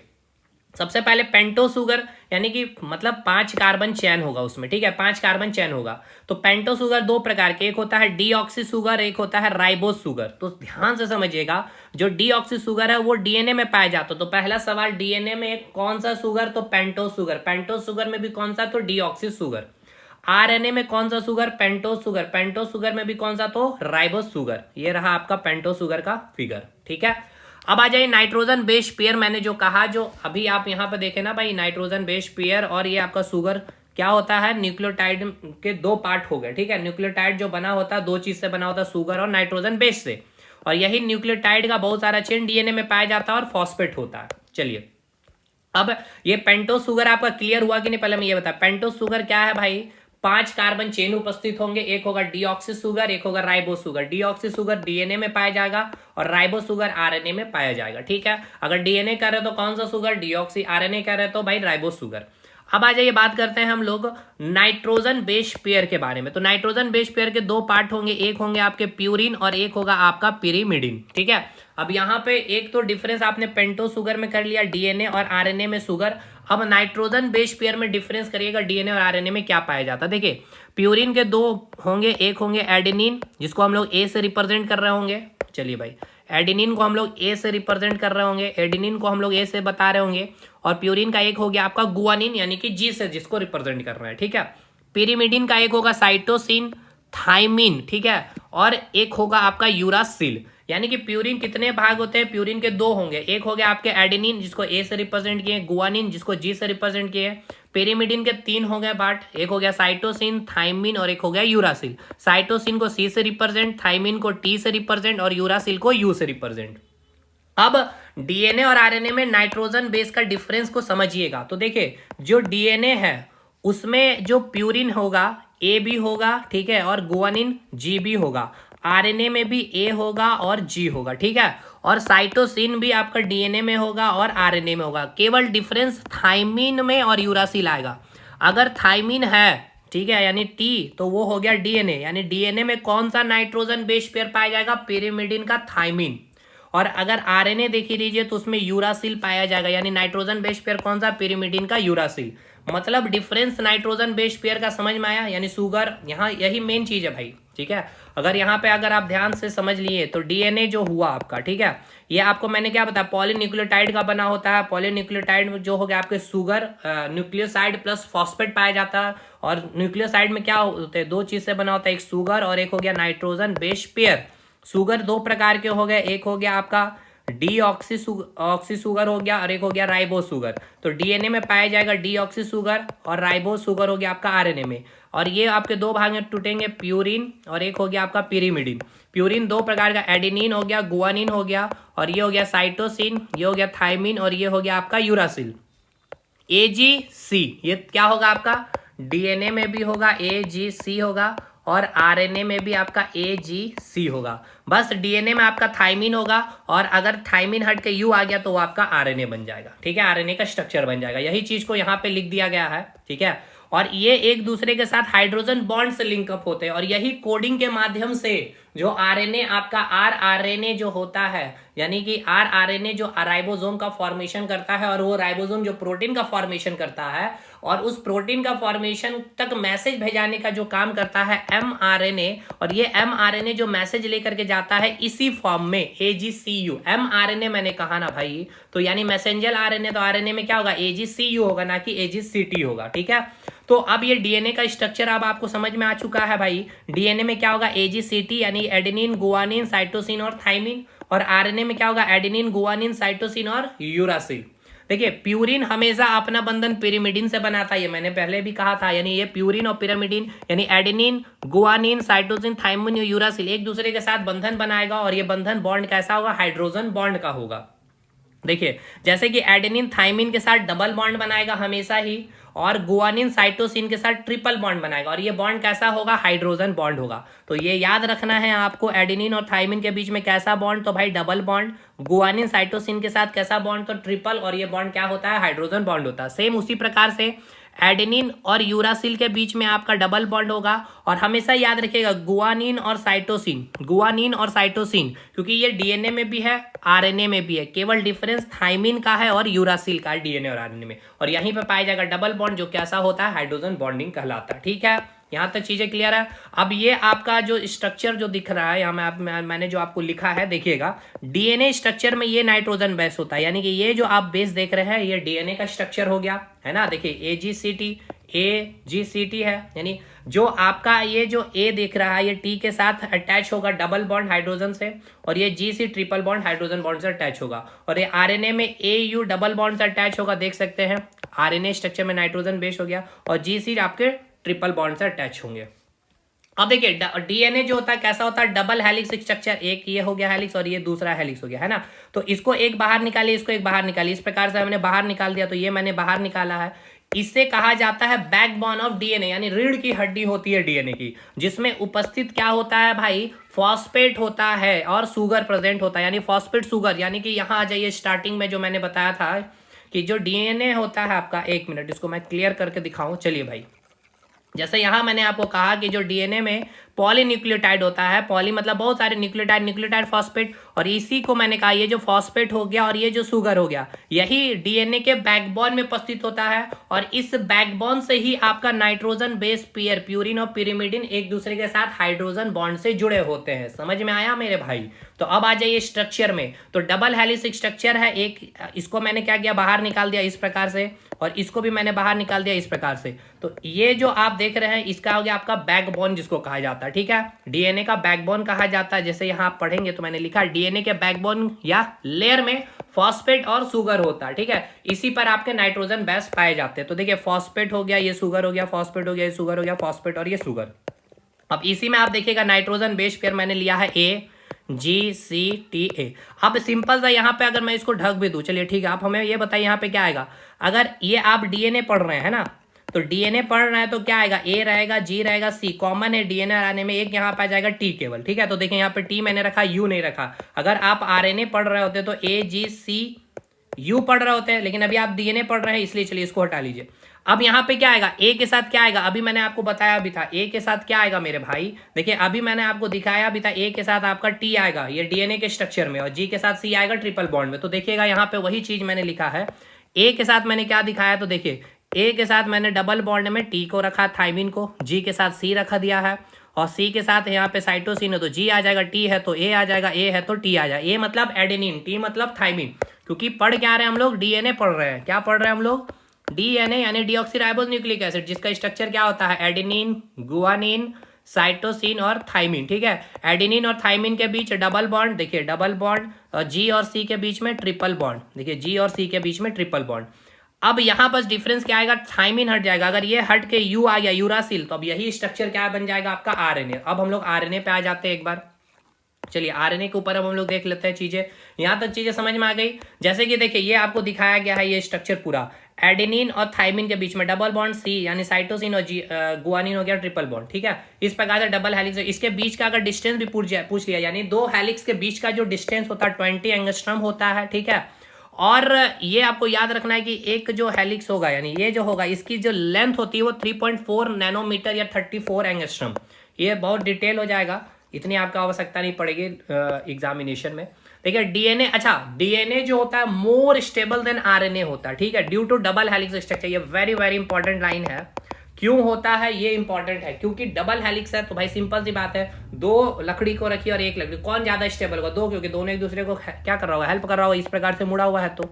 सबसे पहले पेंटो सुगर यानी कि मतलब 5 कार्बन चैन होगा उसमें, ठीक है, 5 कार्बन चैन होगा। तो पेंटो सुगर दो प्रकार के, एक होता है डीऑक्सी सुगर, एक होता है राइबोस सुगर। तो ध्यान से समझिएगा, जो डीऑक्सी सुगर है वो डीएनए में पाया जाता है। तो पहला सवाल, डीएनए में कौन सा सुगर, तो पेंटो सुगर। पेंटो सुगर में भी कौन सा, तो डीऑक्सी सुगर। आरएनए में कौन सा sugar, pentose sugar. Pentose sugar में भी कौन सा, तो राइबोस सुगर। ये रहा आपका पेंटोज सुगर का फिगर, ठीक है। अब आ जाइए नाइट्रोजन बेस पेयर, मैंने जो कहा, जो अभी आप यहाँ पे देखे ना भाई, नाइट्रोजन बेस पेयर और ये आपका सुगर क्या होता है, न्यूक्लियोटाइड के दो पार्ट हो गए, ठीक है। न्यूक्लियोटाइड जो बना होता है दो चीज से बना होता है, सुगर और नाइट्रोजन बेस से। और यही न्यूक्लियोटाइड का बहुत सारा चेन डीएनए में पाया जाता है और फॉस्फेट होता है। चलिए अब ये पेंटोज सुगर आपका क्लियर हुआ कि नहीं, पहले मैं ये बता, पेंटोज सुगर क्या है भाई, 5 कार्बन चेन उपस्थित होंगे, एक होगा डीऑक्सी सुगर, एक होगा ribose sugar. Deoxy sugar DNA में पाया जाएगा और राइबोस सुगर आरएनए में पाया जाएगा, ठीक है। अगर डीएनए कर रहे तो कौन सा सुगर, डीऑक्सी। आरएनए कर रहे तो भाई राइबोस सुगर। अब आ जाइए बात करते हैं हम लोग नाइट्रोजन बेस पेयर के बारे में। तो नाइट्रोजन बेस पेयर के दो पार्ट होंगे, एक होंगे आपके प्यूरिन और एक होगा आपका पिरिमिडिन, ठीक है। अब यहाँ पे एक तो डिफरेंस आपने पेंटो सुगर में कर लिया, डीएनए और आरएनए में सुगर। अब नाइट्रोजन बेस पेयर में डिफरेंस करिएगा, डीएनए और आरएनए में क्या पाया जाता है। देखिए प्यूरिन के दो होंगे, एक होंगे एडेनिन जिसको हम लोग ए से रिप्रेजेंट कर रहे होंगे। चलिए भाई, एडेनिन को हम लोग ए से रिप्रेजेंट कर रहे होंगे, एडेनिन को हम लोग ए से बता रहे होंगे। और प्यूरिन का एक हो गया आपका गुआनिन यानी कि जी से, जिसको रिप्रेजेंट कर रहे हैं, ठीक है। पिरिमिडिन का एक होगा साइटोसिन, थाइमिन, ठीक है। और एक होगा आपका यूरासिल। यानी कि प्यूरिन कितने भाग होते हैं, प्यूरिन के दो होंगे, एक हो गया आपके एडेनिन जिसको ए से रिप्रेजेंट किए, गुआनिन जिसको जी से रिप्रेजेंट किए। पिरिमिडिन के 3 हो गए पार्ट, एक हो गया साइटोसिन, थाइमिन और एक हो गया यूरासिल। साइटोसिन को सी से रिप्रेजेंट, थाइमिन को टी से रिप्रेजेंट और यूरासिल को यू से रिप्रेजेंट। अब डीएनए और आरएनए में नाइट्रोजन बेस का डिफरेंस को समझिएगा। तो देखिए जो डीएनए है उसमें जो प्यूरिन होगा ए भी होगा, ठीक है, और गुआनिन जी भी होगा। आरएनए में भी ए होगा और जी होगा, ठीक है। और साइटोसिन भी आपका डीएनए में होगा और आरएनए में होगा। केवल डिफरेंस थाइमिन में और यूरासिल आएगा। अगर थाइमिन है, ठीक है, यानी टी, तो वो हो गया डीएनए, यानी डीएनए में कौन सा नाइट्रोजन बेस पेयर पाया जाएगा, पिरिमिडिन का थाइमिन। और अगर आरएनए देखी लीजिए तो उसमें यूरासिल पाया जाएगा, यानी नाइट्रोजन बेस पेयर कौन सा, पिरिमिडिन का यूरासिल। मतलब डिफरेंस नाइट्रोजन बेस पेयर का समझ में आया, यानी सुगर यहाँ यही मेन चीज है भाई, ठीक है। अगर यहाँ पे अगर आप ध्यान से समझ लिए तो डीएनए जो हुआ आपका, ठीक है, ये आपको मैंने क्या बताया, पॉलीन्यूक्लियोटाइड का बना होता है। पॉलीन्यूक्लियोटाइड जो हो गया आपके सुगर, न्यूक्लियोसाइड प्लस फॉस्फेट पाया जाता है। और न्यूक्लियोसाइड में क्या होते हैं, दो चीज से बना होता है, एक सुगर और एक हो गया नाइट्रोजन बेस पेयर। सुगर दो प्रकार के हो गए, एक हो गया आपका डीऑक्सी ऑक्सी सुगर हो गया और एक हो गया राइबो सुगर। तो डीएनए में पाया जाएगा डीऑक्सी सुगर और राइबो सुगर हो गया आपका आरएनए में। और ये आपके दो भाग में टूटेंगे, प्यूरिन और एक हो गया आपका पिरिमिडिन। प्यूरिन दो प्रकार का, एडेनिन हो गया, गुआनिन हो गया, और ये हो गया साइटोसिन, ये हो गया थाइमिन, और ये हो गया आपका यूरासिल। एजीसी ये क्या होगा आपका, डीएनए में भी होगा एजीसी होगा और आरएनए में भी आपका एजीसी होगा। बस डीएनए में आपका थाइमिन होगा, और अगर थाइमिन हट के यू आ गया तो वो आपका आरएनए बन जाएगा, ठीक है, आरएनए का स्ट्रक्चर बन जाएगा। यही चीज को यहाँ पे लिख दिया गया है, ठीक है। और ये एक दूसरे के साथ हाइड्रोजन बॉन्ड से लिंकअप होते हैं, और यही कोडिंग के माध्यम से जो आरएनए आपका आरआरएनए जो होता है, यानी कि आरआरएनए जो राइबोसोम का फॉर्मेशन करता है, और वो राइबोसोम जो प्रोटीन का फॉर्मेशन करता है, और उस प्रोटीन का फॉर्मेशन तक मैसेज भेजाने का जो काम करता है एमआरएनए, और ये एमआरएनए जो मैसेज लेकर के जाता है इसी फॉर्म में एजीसीयू। एमआरएनए मैंने कहा ना भाई, तो यानी मैसेंजर आरएनए, तो आरएनए में क्या होगा, एजीसीयू होगा, ना कि एजीसीटी होगा, ठीक है। तो अब ये डीएनए का स्ट्रक्चर अब आपको समझ में आ चुका है भाई। डीएनए में क्या होगा, एजीसीटी यानी एडेनिन, गुआनिन, साइटोसिन और थाइमिन। और आरएनए में क्या होगा, एडेनिन, गुआनिन, साइटोसिन और यूरासिल। देखिए प्यूरिन हमेशा अपना बंधन पिरिमिडिन से बनाता है, ये मैंने पहले भी कहा था। यानी ये प्यूरिन और पिरिमिडिन यानी adenine, guanine, cytosine, thymine, uracil एक दूसरे के साथ बंधन बनाएगा, और ये बंधन बॉन्ड कैसा होगा, हाइड्रोजन बॉन्ड का होगा। देखिए जैसे कि एडेनिन थाइमिन के साथ डबल बॉन्ड बनाएगा हमेशा ही, और गुआनिन साइटोसिन के साथ ट्रिपल बॉन्ड बनाएगा, और ये बॉन्ड कैसा होगा, हाइड्रोजन बॉन्ड होगा। तो ये याद रखना है आपको, एडेनिन और थाइमिन के बीच में कैसा बॉन्ड, तो भाई डबल बॉन्ड। गुआनिन साइटोसिन के साथ कैसा बॉन्ड, तो ट्रिपल, और ये बॉन्ड क्या होता है, हाइड्रोजन बॉन्ड होता है। सेम उसी प्रकार से एडेनिन और यूरासिल के बीच में आपका डबल बॉन्ड होगा। और हमेशा याद रखिएगा गुआनिन और साइटोसिन, गुआनिन और साइटोसिन, क्योंकि ये डीएनए में भी है आरएनए में भी है, केवल डिफरेंस थाइमिन का है और यूरासिल का है डीएनए और आरएनए में। और यहीं पे पाया जाएगा डबल बॉन्ड, जो कैसा होता है, हाइड्रोजन बॉन्डिंग कहलाता है, ठीक है। यहाँ तक चीजें क्लियर है। अब ये आपका जो स्ट्रक्चर जो दिख रहा है यहाँ मैंने जो आपको लिखा है, देखिएगा डीएनए स्ट्रक्चर में ये नाइट्रोजन बेस होता है, यानी कि ये जो आप बेस देख रहे हैं ये डीएनए का स्ट्रक्चर हो गया, है ना। देखिए एजीसीटी है, यानी जो आपका ये जो ए दिख रहा है ये टी के साथ अटैच होगा डबल बॉन्ड हाइड्रोजन से, और ये GC triple bond hydrogen bond से अटैच होगा। और ये आरएनए में एयू डबल बॉन्ड से अटैच होगा, देख सकते हैं आरएनए स्ट्रक्चर में नाइट्रोजन बेस हो गया, और जीसी आपके ट्रिपल बॉन्ड से अटैच होंगे। अब देखिए डीएनए जो होता है कैसा होता है, डबल हेलिक्स स्ट्रक्चर, एक ये हो गया हेलिक्स और ये दूसरा हेलिक्स हो गया, है ना। तो इसको एक बाहर निकालिए, इसको एक बाहर निकालिए, इस प्रकार से हमने बाहर निकाल दिया, तो ये मैंने बाहर निकाला है। इसे कहा जाता है बैकबोन ऑफ डीएनए, यानी रीढ़ की हड्डी होती है डीएनए की, जिसमें उपस्थित क्या होता है भाई, फॉस्फेट होता है और सुगर प्रेजेंट होता है, यानी फॉस्फेट सुगर। यानी कि यहाँ आ जाइए, स्टार्टिंग में जो मैंने बताया था कि जो डीएनए होता है आपका, एक मिनट इसको मैं क्लियर करके दिखाऊं, चलिए भाई। जैसे यहाँ मैंने आपको कहा कि जो डीएनए में पॉलीन्यूक्लियोटाइड होता है, पॉली मतलब बहुत सारे न्यूक्लियोटाइड, न्यूक्लियोटाइड फॉस्फेट, और इसी को मैंने कहा ये जो फॉस्फेट हो गया और ये जो सुगर हो गया, यही डीएनए के बैकबोन में उपस्थित होता है। और इस बैकबोन से ही आपका नाइट्रोजन बेस पेयर प्यूरिन और पिरिमिडिन एक दूसरे के साथ हाइड्रोजन बॉन्ड से जुड़े होते हैं। समझ में आया मेरे भाई। तो अब आ जाइए स्ट्रक्चर में, तो डबल हेलिक्स स्ट्रक्चर है एक, इसको मैंने क्या किया, बाहर निकाल दिया इस प्रकार से, और इसको भी मैंने बाहर निकाल दिया इस प्रकार से। तो ये जो आप देख रहे हैं इसका हो गया आपका बैकबोन, जिसको कहा जाता है, ठीक है। डीएनए का बैकबोन कहा जाता है, जैसे यहाँ आप पढ़ेंगे तो मैंने लिखा डीएनए के बैकबोन या लेयर में फॉस्फेट और सुगर होता है, ठीक है। इसी पर आपके नाइट्रोजन बेस पाए जाते हैं। तो देखिए फॉस्फेट हो गया, ये सुगर हो गया, फॉस्फेट हो गया, ये सुगर हो गया, फॉस्फेट और ये सुगर। अब इसी में आप देखिएगा नाइट्रोजन बेस पेयर मैंने लिया है AGCTA। अब सिंपल सा यहाँ पे अगर मैं इसको ढक भी दूं, चलिए ठीक है, आप हमें ये बताइए यहाँ पे क्या आएगा। अगर ये आप डीएनए पढ़ रहे हैं ना, तो डीएनए पढ़ रहे हैं तो क्या आएगा, ए रहेगा, जी रहेगा, सी कॉमन है डीएनए आरएनए में, एक यहाँ पे आ जाएगा टी केवल, ठीक है। तो देखिए यहाँ पे टी मैंने रखा, यू नहीं रखा। अगर आप आरएनए पढ़ रहे होते तो यू पढ़ रहे होते हैं, लेकिन अभी आप डीएनए पढ़ रहे हैं, इसलिए चलिए इसको हटा लीजिए। अब यहाँ पे क्या आएगा, ए के साथ क्या आएगा, अभी मैंने आपको बताया भी था, ए के साथ क्या आएगा मेरे भाई, देखिए अभी मैंने आपको दिखाया भी था, ए के साथ आपका टी आएगा ये डीएनए के स्ट्रक्चर में, और जी के साथ सी आएगा ट्रिपल बॉन्ड में। तो देखिएगा यहाँ पे वही चीज मैंने लिखा है, ए के साथ मैंने क्या दिखाया, तो देखिए ए के साथ मैंने डबल बॉन्ड में टी को रखा, थाइमिन को, जी के साथ सी रखा दिया है, और सी के साथ यहाँ पे साइटोसिन है तो जी आ जाएगा, टी है तो ए आ जाएगा, ए है तो टी आ जाएगा। ए मतलब एडेनिन, टी मतलब थाइमिन, क्योंकि पढ़ क्या रहे हैं हम लोग, डीएनए पढ़ रहे हैं। क्या पढ़ रहे हैं हम लोग, डीएनए यानी डीऑक्सीराइबोस न्यूक्लिक एसिड, जिसका स्ट्रक्चर क्या होता है, एडेनिन, गुआनिन, साइटोसिन और थाइमिन। ठीक है, एडेनिन और थाइमिन के बीच डबल बॉन्ड, देखिए डबल बॉन्ड, और जी और सी के बीच में ट्रिपल बॉन्ड, देखिए जी और सी के बीच में ट्रिपल बॉन्ड। अब यहाँ पर डिफरेंस क्या आएगा, थाइमिन हट जाएगा, अगर ये हट के यू आ गया यूरासिल, तो अब यही स्ट्रक्चर क्या बन जाएगा आपका, आरएनए। अब हम लोग आरएनए पे आ जाते हैं एक बार, चलिए आरएनए के ऊपर अब हम लोग देख लेते हैं चीजें। यहां तक चीजें समझ में आ गई, जैसे कि देखिए ये आपको दिखाया गया है ये स्ट्रक्चर पूरा, एडेनिन और थाइमिन के बीच में डबल बॉन्ड, सी यानी साइटोसिन और गुआनिन हो गया ट्रिपल बॉन्ड। ठीक है, इस प्रकार से डबल हेलिक्स, इसके बीच का अगर डिस्टेंस भी पूछ लिया, यानी दो हेलिक्स के बीच का जो डिस्टेंस होता है 20 एंगस्ट्रॉम होता है। ठीक है, और ये आपको याद रखना है कि एक जो हेलिक्स होगा, यानी ये जो होगा, इसकी जो लेंथ होती है वो 3.4 नैनोमीटर या 34 एंगस्ट्रॉम। ये बहुत डिटेल हो जाएगा, इतनी आपका आवश्यकता नहीं पड़ेगी एग्जामिनेशन में। ठीक है, डीएनए, अच्छा डीएनए जो होता है मोर स्टेबल देन आरएनए होता है। ठीक है, due to double helix structure, ये वेरी वेरी इंपॉर्टेंट लाइन है। क्यों होता है ये इंपॉर्टेंट है, क्योंकि डबल हेलिक्स है तो भाई सिंपल सी बात है, दो लकड़ी को रखिए और एक लकड़ी, कौन ज्यादा स्टेबल होगा, दो, क्योंकि दोनों एक दूसरे को क्या कर रहा होगा, हेल्प कर रहा होगा, इस प्रकार से मुड़ा हुआ है तो।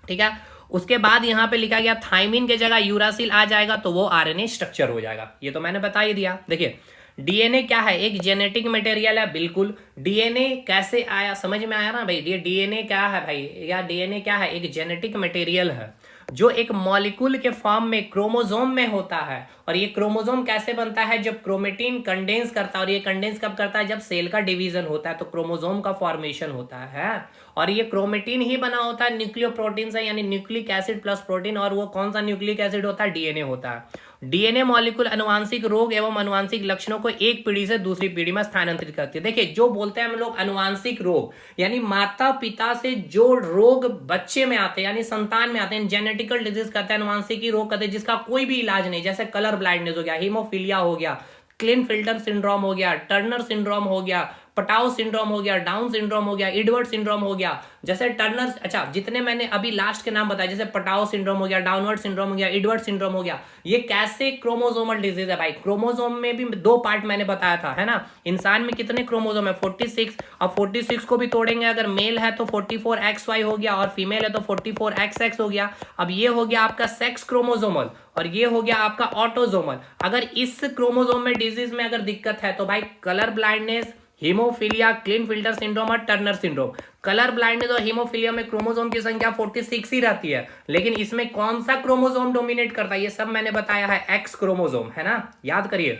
ठीक है, उसके बाद यहाँ पे लिखा गया थाइमिन के जगह यूरासिल आ जाएगा तो वो आरएनए स्ट्रक्चर हो जाएगा, ये तो मैंने बता ही दिया। देखिए डीएनए क्या है, एक जेनेटिक मटेरियल है, बिल्कुल। डीएनए कैसे आया, समझ में आया ना भाई, ये डीएनए क्या है भाई, या डीएनए क्या है, एक जेनेटिक मटेरियल है जो एक मॉलिक्यूल के फॉर्म में क्रोमोसोम में होता है। और ये क्रोमोसोम कैसे बनता है, जब क्रोमेटिन कंडेंस करता है, और ये कंडेंस कब करता है, जब सेल का डिवीजन होता है तो क्रोमोसोम का फॉर्मेशन होता है। और ये क्रोमेटिन ही बना होता है न्यूक्लियोप्रोटीन से, यानी न्यूक्लिक एसिड प्लस प्रोटीन, और वो कौन सा न्यूक्लिक एसिड होता है, डीएनए होता है। डीएनए मॉलिक्यूल अनुवांशिक रोग एवं अनुवांशिक लक्षणों को एक पीढ़ी से दूसरी पीढ़ी में स्थानांतरित करती है। देखिए जो बोलते हैं हम लोग अनुवांशिक रोग, यानी माता पिता से जो रोग बच्चे में आते हैं, यानी संतान में आते हैं, जेनेटिकल डिजीज कहते हैं, अनुवांशिकी रोग कहते हैं, जिसका कोई भी इलाज नहीं, जैसे कलर ब्लाइंडनेस हो गया, हीमोफीलिया हो गया, क्लिनफिल्टर सिंड्रोम हो गया, टर्नर सिंड्रोम हो गया, पटाओ सिंड्रोम हो गया, डाउन सिंड्रोम हो गया, एडवर्ड सिंड्रोम हो गया, जैसे टर्नर, अच्छा जितने मैंने अभी लास्ट के नाम बताए, जैसे पटाओ सिंड्रोम हो गया, डाउनवर्ड सिंड्रोम हो गया, एडवर्ड सिंड्रोम हो गया, ये कैसे क्रोमोसोमल डिजीज है भाई। क्रोमोसोम में भी दो पार्ट मैंने बताया था, है ना, इंसान में कितने क्रोमोसोम है, 46। अब 46 को भी तोड़ेंगे, अगर मेल है तो 44XY हो गया, और फीमेल है तो 44XX हो गया। अब ये हो गया आपका सेक्स क्रोमोसोमल, और ये हो गया आपका ऑटोजोमल। अगर इस क्रोमोसोम में डिजीज में अगर दिक्कत है तो भाई कलर ब्लाइंडनेस, हीमोफीलिया, क्लिनफिल्टर सिंड्रोम और टर्नर सिंड्रोम। कलर ब्लाइंडनेस और हीमोफीलिया में क्रोमोसोम की संख्या 46 ही रहती है, लेकिन इसमें कौन सा क्रोमोसोम डोमिनेट करता है, ये सब मैंने बताया है, एक्स क्रोमोसोम, है ना, याद करिए।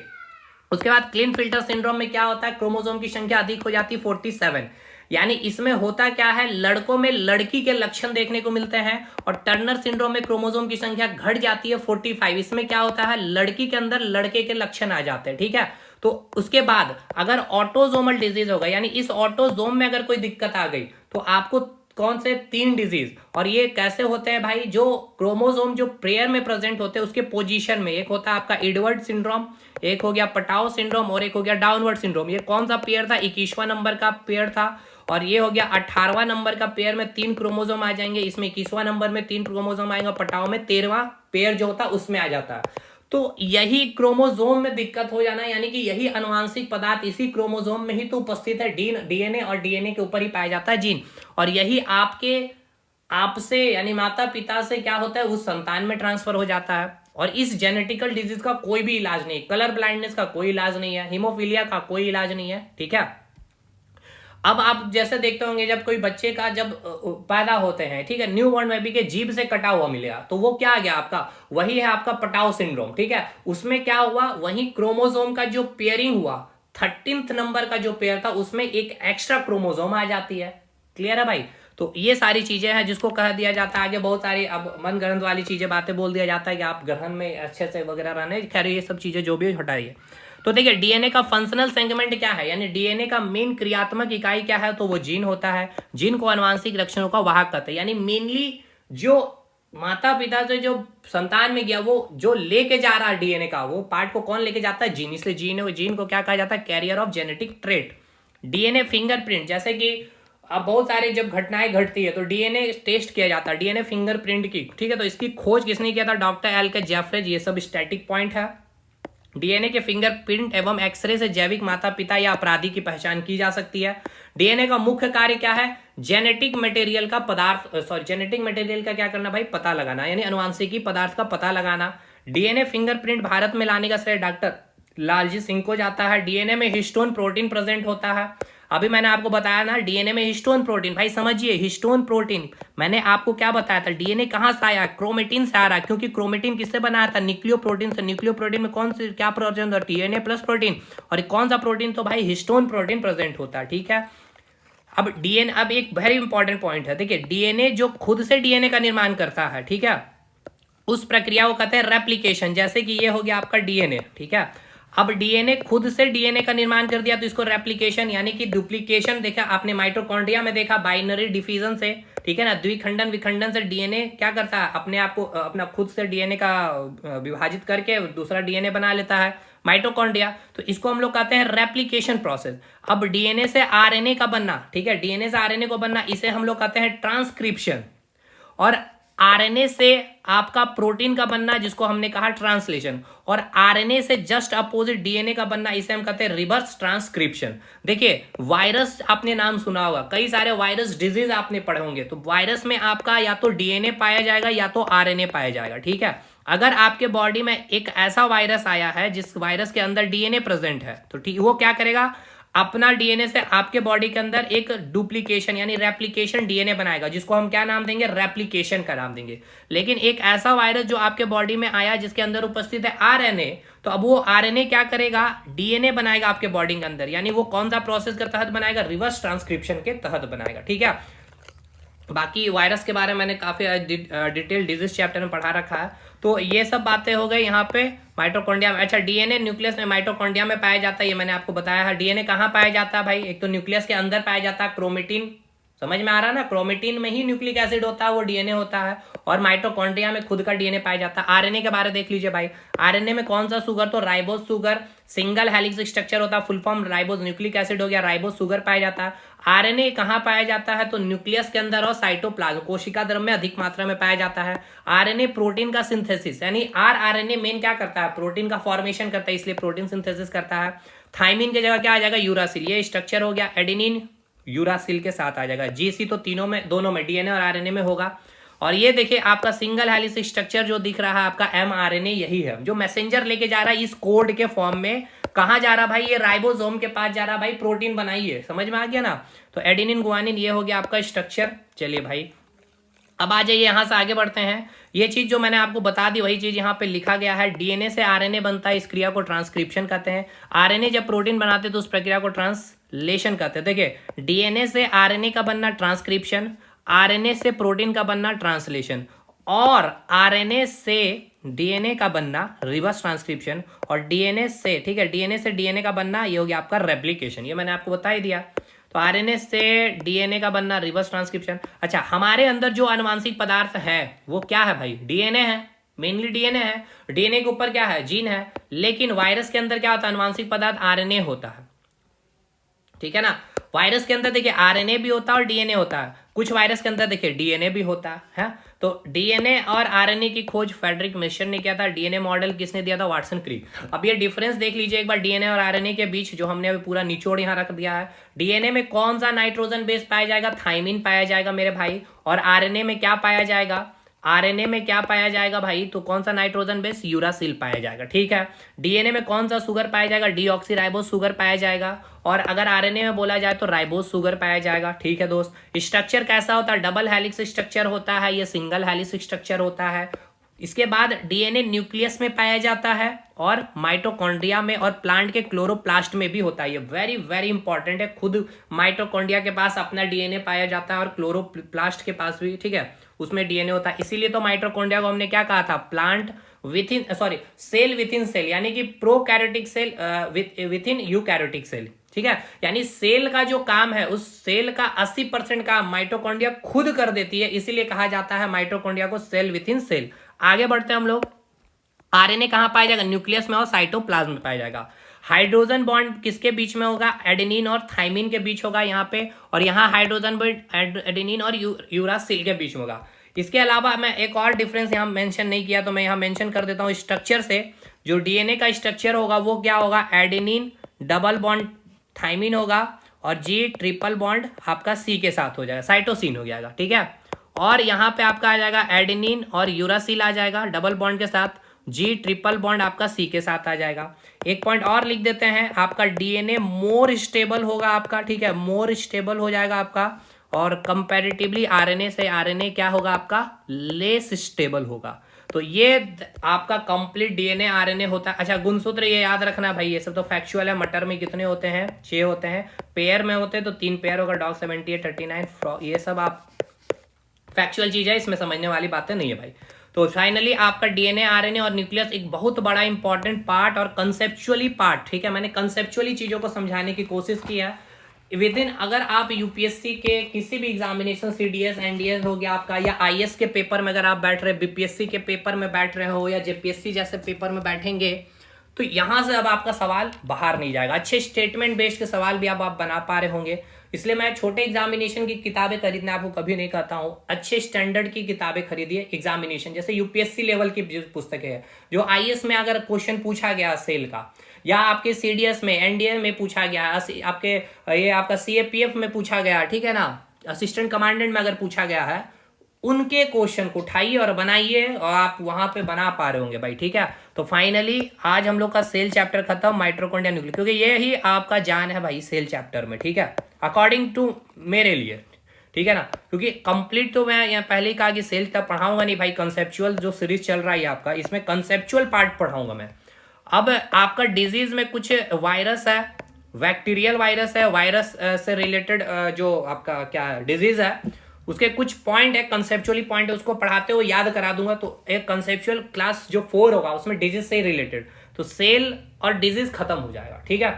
उसके बाद क्लिनफिल्टर सिंड्रोम में क्या होता है, क्रोमोसोम की संख्या अधिक हो जाती है 47, यानी इसमें होता क्या है, लड़कों में लड़की के लक्षण देखने को मिलते हैं। और टर्नर सिंड्रोम में क्रोमोसोम की संख्या घट जाती है 45, इसमें क्या होता है, लड़की के अंदर लड़के के लक्षण आ जाते हैं। ठीक है, तो उसके बाद अगर ऑटोजोमल डिजीज होगा, यानी इस ऑटोजोम में अगर कोई दिक्कत आ गई तो आपको कौन से 3 डिजीज, और ये कैसे होते हैं भाई, जो क्रोमोसोम जो पेयर में प्रेजेंट होते हैं उसके पोजीशन में, एक होता है आपका एडवर्ड सिंड्रोम, एक हो गया पटाओ सिंड्रोम, और एक हो गया डाउनवर्ड सिंड्रोम। ये कौन सा पेयर था, 21वां नंबर का पेयर था, और ये हो गया 18वां नंबर का पेयर में 3 क्रोमोसोम आ जाएंगे, इसमें 21वां नंबर में 3 क्रोमोसोम आएंगे, पटाओ में 13वां पेयर जो होता है उसमें आ जाता है। तो यही क्रोमोसोम में दिक्कत हो जाना, यानी कि यही आनुवांशिक पदार्थ इसी क्रोमोसोम में ही तो उपस्थित है, डीएनए, और डीएनए के ऊपर ही पाया जाता है जीन, और यही आपसे यानी माता पिता से क्या होता है, उस संतान में ट्रांसफर हो जाता है। और इस जेनेटिकल डिजीज का कोई भी इलाज नहीं, कलर ब्लाइंडनेस का कोई इलाज नहीं है, हीमोफीलिया का कोई इलाज नहीं है। ठीक है, अब आप जैसे देखते होंगे जब कोई बच्चे का जब पैदा होते हैं, ठीक है, न्यू बॉर्न बेबी के जीभ से कटा हुआ मिलेगा, तो वो क्या आ गया आपका, वही है आपका पटाओ सिंड्रोम। ठीक है, उसमें क्या हुआ, वही क्रोमोसोम का जो पेयरिंग हुआ, 13th नंबर का जो पेयर था उसमें एक एक्स्ट्रा क्रोमोसोम आ जाती है। क्लियर है भाई, तो ये सारी चीजें हैं जिसको कह दिया जाता है, आगे बहुत सारी अब मन गढ़ंत वाली चीजें बातें बोल दिया जाता है कि आप ग्रहण में अच्छे से वगैरह रहने, खैर ये सब चीजें जो भी हटाइए। तो देखिए डीएनए का फंक्शनल सेगमेंट क्या है, यानी डीएनए का मेन क्रियात्मक इकाई क्या है, तो वो जीन होता है। जीन को आनुवांशिक लक्षणों का वाहक कहते हैं, यानी मेनली जो माता पिता से जो संतान में गया, वो जो लेके जा रहा है डीएनए का, वो पार्ट को कौन लेके जाता है, जीन। इसलिए जीन को क्या कहा जाता है, carrier of genetic trait. DNA fingerprint, जैसे कि अब बहुत सारी जब घटनाएं घटती है तो डीएनए टेस्ट किया जाता है, डीएनए फिंगरप्रिंट की, ठीक है। तो इसकी खोज किसने किया था, डॉक्टर एल के जेफरेज। ये सब स्टैटिक पॉइंट है। डीएनए के फिंगरप्रिंट एवं एक्सरे से जैविक माता पिता या अपराधी की पहचान की जा सकती है। डीएनए का मुख्य कार्य क्या है, जेनेटिक मटेरियल का जेनेटिक मटेरियल का क्या करना भाई, पता लगाना, यानी अनुवांशिकी पदार्थ का पता लगाना। डीएनए फिंगरप्रिंट भारत में लाने का श्रेय डॉक्टर लालजी सिंह को जाता है। डीएनए में हिस्टोन प्रोटीन प्रेजेंट होता है। अभी मैंने आपको बताया ना डीएनए में हिस्टोन प्रोटीन, भाई समझिए हिस्टोन प्रोटीन, मैंने आपको क्या बताया था, डीएनए कहां से आया, क्रोमेटिन से आ रहा है, क्योंकि क्रोमेटिन किससे बनाया था, न्यूक्लियो प्रोटीन से। न्यूक्लियो प्रोटीन में कौन से क्या प्रेजेंट होता है, डीएनए प्लस प्रोटीन। और कौन सा प्रोटीन, तो भाई हिस्टोन प्रोटीन प्रेजेंट होता है, ठीक है। अब डीएनए, अब एक वेरी इंपॉर्टेंट पॉइंट है, देखिए डीएनए जो खुद से डीएनए का निर्माण करता है, ठीक है, उस प्रक्रिया को कहते हैं रेप्लिकेशन। जैसे कि ये हो गया आपका डीएनए, ठीक है। अब डीएनए खुद से डीएनए का निर्माण कर दिया तो इसको रेप्लिकेशन यानी कि डुप्लीकेशन, देखा आपने माइटोकॉन्ड्रिया में देखा बाइनरी डिफिजन से, ठीक है ना, द्विखंडन विखंडन से डीएनए क्या करता है, अपने आप को अपना खुद से डीएनए का विभाजित करके दूसरा डीएनए बना लेता है, माइटोकॉन्ड्रिया। तो इसको हम लोग कहते हैं रेप्लिकेशन प्रोसेस। अब डीएनए से आरएनए का बनना, ठीक है, डीएनए से आरएनए को बनना, इसे हम लोग कहते हैं ट्रांसक्रिप्शन। और आरएनए से आपका प्रोटीन का बनना, जिसको हमने कहा ट्रांसलेशन। और आरएनए से जस्ट अपोजिट डीएनए का बनना, इसे हम कहते हैं रिवर्स ट्रांसक्रिप्शन। देखिए वायरस आपने नाम सुना होगा, कई सारे वायरस डिजीज आपने पढ़े होंगे, तो वायरस में आपका या तो डीएनए पाया जाएगा या तो आरएनए पाया जाएगा, ठीक है। अगर आपके बॉडी में एक ऐसा वायरस आया है जिस वायरस के अंदर डीएनए प्रेजेंट है, तो ठीक वो क्या करेगा, अपना डीएनए से आपके बॉडी के अंदर एक डुप्लीकेशन यानी रेप्लिकेशन डीएनए बनाएगा, जिसको हम क्या नाम देंगे, रेप्लिकेशन का नाम देंगे। लेकिन एक ऐसा वायरस जो आपके बॉडी में आया जिसके अंदर उपस्थित है आरएनए, तो अब वो आरएनए क्या करेगा, डीएनए बनाएगा आपके बॉडी के अंदर, यानी वो कौन सा प्रोसेस के तहत बनाएगा, रिवर्स ट्रांसक्रिप्शन के तहत बनाएगा, ठीक है। बाकी वायरस के बारे में मैंने काफी डिटेल डिजीज चैप्टर में पढ़ा रखा है। तो ये सब बातें हो गई यहाँ पे माइटोकॉन्ड्रिया में। अच्छा डीएनए न्यूक्लियस में माइटोकॉन्ड्रिया में पाया जाता है, ये मैंने आपको बताया है। डीएनए कहाँ पाया जाता है भाई, एक तो न्यूक्लियस के अंदर पाया जाता है, क्रोमेटिन, समझ में आ रहा है ना, क्रोमेटिन में ही न्यूक्लिक एसिड होता है, वो डीएनए होता है। और माइटोकॉन्ड्रिया में खुद का डीएनए पाया जाता है। आरएनए के बारे में देख लीजिए भाई, आरएनए में कौन सा सुगर, तो ribose sugar, single helix structure होता है, full form ribose nucleic acid हो गया, राइबोस सुगर पाया जाता है। आरएनए कहाँ पाया जाता है, तो न्यूक्लियस के अंदर और साइटोप्लाज्म कोशिका द्रव्य में अधिक मात्रा में पाया जाता है। आरएनए प्रोटीन का सिंथेसिस यानी आरएनए मेन क्या करता है, प्रोटीन का फॉर्मेशन करता है, इसलिए प्रोटीन सिंथेसिस करता है। थाइमिन की जगह क्या आ जाएगा, यूरासिल, ये स्ट्रक्चर हो गया। एडेनिन यूरासिल के साथ आ जाएगा। जीसी तो दोनों में डीएनए और आरएनए में होगा। और ये देखिए आपका सिंगल हेलिक्स स्ट्रक्चर जो दिख रहा है आपका एमआरएनए, यही है जो मैसेंजर लेके जा रहा है इस कोड के फॉर्म में। कहां जा रहा भाई, ये राइबोसोम के पास जा रहा भाई, प्रोटीन बनाइए, समझ में आ गया ना। तो एडेनिन गुआनिन ये हो गया आपका स्ट्रक्चर। चलिए भाई अब आ जाइए, यहां से आगे बढ़ते हैं। ये चीज जो मैंने आपको बता दी वही चीज यहाँ पे लिखा गया है। डीएनए से आरएनए बनता है, इस क्रिया को ट्रांसक्रिप्शन कहते हैं। आरएनए जब प्रोटीन बनाते हैं तो उस प्रक्रिया को ट्रांसलेशन कहते हैं। देखिए डीएनए से आरएनए का बनना ट्रांसक्रिप्शन, आरएनए से प्रोटीन का बनना ट्रांसलेशन, और आरएनए से डीएनए का बनना रिवर्स ट्रांसक्रिप्शन, और डीएनए से, ठीक है, डीएनए से डीएनए का बनना ये हो गया आपका रेप्लिकेशन। ये मैंने आपको बता ही दिया। तो आरएनए से डीएनए का बनना रिवर्स ट्रांसक्रिप्शन। अच्छा हमारे अंदर जो आनुवांशिक पदार्थ है वो क्या है भाई, डीएनए है, मेनली डीएनए है। डीएनए के ऊपर क्या है, जीन है। लेकिन वायरस के अंदर क्या होता है, आनुवांशिक पदार्थ आरएनए होता है, ठीक है ना। वायरस के अंदर देखिए आरएनए भी होता है और डीएनए होता है। कुछ वायरस के अंदर देखिए डीएनए भी होता है। तो डीएनए और आरएनए की खोज फ्रेडरिक मिशन ने किया था। डीएनए मॉडल किसने दिया था, वाटसन क्रिक। अब ये डिफरेंस देख लीजिए एक बार डीएनए और आरएनए के बीच, जो हमने अभी पूरा निचोड़ यहाँ रख दिया है। डीएनए में कौन सा नाइट्रोजन बेस पाया जाएगा, थाइमिन पाया जाएगा मेरे भाई। और आरएनए में क्या पाया जाएगा, आरएनए में क्या पाया जाएगा भाई, तो कौन सा नाइट्रोजन बेस, यूरासिल पाया जाएगा, ठीक है। डीएनए में कौन सा सुगर पाया जाएगा, डीऑक्सीराइबोस सुगर पाया जाएगा। और अगर आरएनए में बोला जाए तो राइबोस सुगर पाया जाएगा, ठीक है दोस्त। स्ट्रक्चर कैसा होता है, डबल हेलिक्स स्ट्रक्चर होता है, ये सिंगल हेलिक्स स्ट्रक्चर होता है। इसके बाद डीएनए न्यूक्लियस में पाया जाता है और माइटोकॉन्ड्रिया में और प्लांट के क्लोरोप्लास्ट में भी होता है। ये वेरी वेरी इंपॉर्टेंट है। खुद माइटोकॉन्ड्रिया के पास अपना डीएनए पाया जाता है और क्लोरोप्लास्ट के पास भी, ठीक है, उसमें डीएनए होता है। इसीलिए तो माइटोकॉन्ड्रिया को हमने क्या कहा था, plant within cell within cell, यानी कि prokaryotic cell within eukaryotic cell. ठीक है, यानी सेल का जो काम है उस सेल का 80% काम माइटोकॉन्ड्रिया खुद कर देती है, इसीलिए कहा जाता है माइटोकॉन्ड्रिया को सेल विथ इन सेल। आगे बढ़ते हैं हम लोग। आरएनए कहां पाया जाएगा, न्यूक्लियस में और साइटोप्लाज्म में पाया जाएगा। हाइड्रोजन बॉन्ड किसके बीच में होगा, एडेनिन और थाइमिन के बीच होगा यहाँ पे, और यहाँ हाइड्रोजन बॉन्ड एडेनिन और यूरासिल के बीच में होगा। इसके अलावा मैं एक और डिफरेंस यहाँ मेंशन नहीं किया तो मैं यहाँ मेंशन कर देता हूँ स्ट्रक्चर से। जो डीएनए का स्ट्रक्चर होगा वो क्या होगा, एडेनिन डबल बॉन्ड थाइमिन होगा और जी ट्रिपल बॉन्ड आपका सी के साथ हो जाएगा, साइटोसिन हो जाएगा। ठीक है, और यहाँ पे आपका आ जाएगा एडेनिन और यूरासिल आ जाएगा डबल बॉन्ड के साथ, जी ट्रिपल बॉन्ड आपका सी के साथ आ जाएगा। एक पॉइंट और लिख देते हैं, आपका डीएनए मोर स्टेबल होगा आपका। ठीक है, मोर स्टेबल हो जाएगा आपका, और कंपैरेटिवली आरएनए से आरएनए क्या होगा आपका, लेस स्टेबल होगा। तो ये आपका कंप्लीट डीएनए आरएनए होता है। अच्छा, गुणसूत्र ये याद रखना भाई, ये सब तो फैक्चुअल है। मटर में कितने होते हैं, 6 होते हैं। पेयर में होते हैं तो 3 पेयर होगा, डॉग 78 39, ये सब आप फैक्चुअल चीज है, इसमें समझने वाली बातें नहीं है भाई। तो फाइनली आपका डीएनए आरएनए और न्यूक्लियस एक बहुत बड़ा इंपॉर्टेंट पार्ट और कंसेप्चुअली पार्ट। ठीक है, मैंने कंसेप्चुअली चीजों को समझाने की कोशिश की है। विद इन, अगर आप यूपीएससी के किसी भी एग्जामिनेशन, सीडीएस एनडीएस हो गया आपका, या आईएएस के पेपर में अगर आप बैठ रहे, बीपीएससी के पेपर में बैठ रहे हो, या जेपीएससी जैसे पेपर में बैठेंगे, तो यहां से अब आपका सवाल बाहर नहीं जाएगा। अच्छे स्टेटमेंट बेस्ड के सवाल भी अब आप बना पा रहे होंगे। इसलिए मैं छोटे एग्जामिनेशन की किताबें खरीदने आपको कभी नहीं कहता हूं, अच्छे स्टैंडर्ड की किताबें खरीदिए। एग्जामिनेशन जैसे यूपीएससी लेवल की पुस्तकें हैं, जो आईएएस में अगर क्वेश्चन पूछा गया सेल का, या आपके सीडीएस में एनडीए में पूछा गया, आपके ये आपका सीएपीएफ में पूछा गया, ठीक है ना, असिस्टेंट कमांडेंट में अगर पूछा गया है, उनके क्वेश्चन को उठाइए और बनाइए, और आप वहां पे बना पा रहे होंगे भाई। ठीक है, तो फाइनली आज हम लोग का सेल चैप्टर खत्म, माइटोकॉन्ड्रिया न्यूक्लियस, क्योंकि ये ही आपका जान है भाई सेल चैप्टर में। ठीक है, अकॉर्डिंग टू मेरे लिए। ठीक है ना, क्योंकि कंप्लीट तो मैं यहाँ पहले ही कहा कि सेल तक पढ़ाऊंगा नहीं भाई, कंसेप्चुअल जो सीरीज चल रहा है आपका, इसमें कंसेप्चुअल पार्ट पढ़ाऊंगा मैं। अब आपका डिजीज में कुछ वायरस है, बैक्टीरियल वायरस है, वायरस से रिलेटेड जो आपका क्या डिजीज है, उसके कुछ पॉइंट है, कंसेप्चुअली पॉइंट है, उसको पढ़ाते हुए याद करा दूंगा। तो एक कंसेप्चुअल क्लास जो 4 होगा उसमें डिजीज से रिलेटेड, तो सेल और डिजीज खत्म हो जाएगा। ठीक है,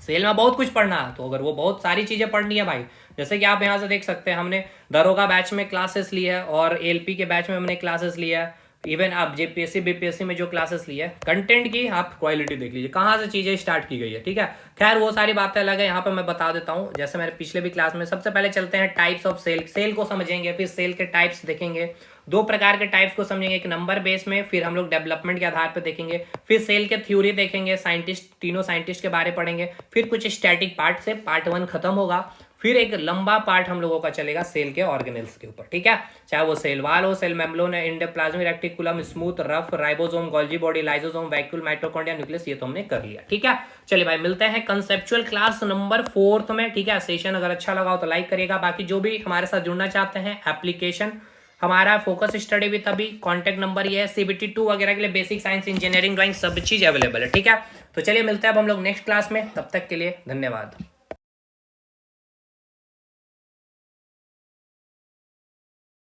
सेल में बहुत कुछ पढ़ना है, तो अगर वो बहुत सारी चीजें पढ़नी है भाई, जैसे कि आप यहाँ से देख सकते हैं, हमने दरोगा बैच में क्लासेस ली है और एलपी के बैच में हमने क्लासेस लिया है। इवन आप जेपीएससी बीपीएससी में जो क्लासेस ली है, कंटेंट की आप क्वालिटी देख लीजिए, कहाँ से चीजें स्टार्ट की गई है। ठीक है, खैर वो सारी बातें अलग है, यहाँ पे मैं बता देता हूँ। जैसे मैंने पिछले भी क्लास में, सबसे पहले चलते हैं टाइप्स ऑफ सेल, सेल को समझेंगे, फिर सेल के टाइप्स देखेंगे, 2 प्रकार के टाइप्स को समझेंगे, एक नंबर बेस में, फिर हम लोग डेवलपमेंट के आधार पर देखेंगे, फिर सेल के थ्योरी देखेंगे, साइंटिस्ट, तीनों साइंटिस्ट के बारे पढ़ेंगे, फिर कुछ स्टैटिक पार्ट से पार्ट 1 खत्म होगा, फिर एक लंबा पार्ट हम लोगों का चलेगा सेल के ऑर्गेनेल्स के ऊपर। ठीक है, चाहे वो सेल वाल हो, सेल मेम्ब्रेन है, endoplasmic reticulum, smooth, rough, ribosome, Golgi body, lysosome, vacuole, mitochondria, nucleus, ये तो हमने कर लिया। ठीक है, चलिए भाई मिलते हैं कंसेप्चुअल क्लास नंबर 4 में। ठीक है, सेशन अगर अच्छा लगा हो तो लाइक करिएगा। बाकी जो भी हमारे साथ जुड़ना चाहते हैं, एप्लीकेशन हमारा फोकस स्टडी विद अभी, कॉन्टैक्ट नंबर ये है, सीबीटी 2 वगैरह के लिए बेसिक साइंस, इंजीनियरिंग, ड्राइंग सब चीज अवेलेबल है। ठीक है, तो चलिए मिलते हैं अब हम लोग नेक्स्ट क्लास में, तब तक के लिए धन्यवाद।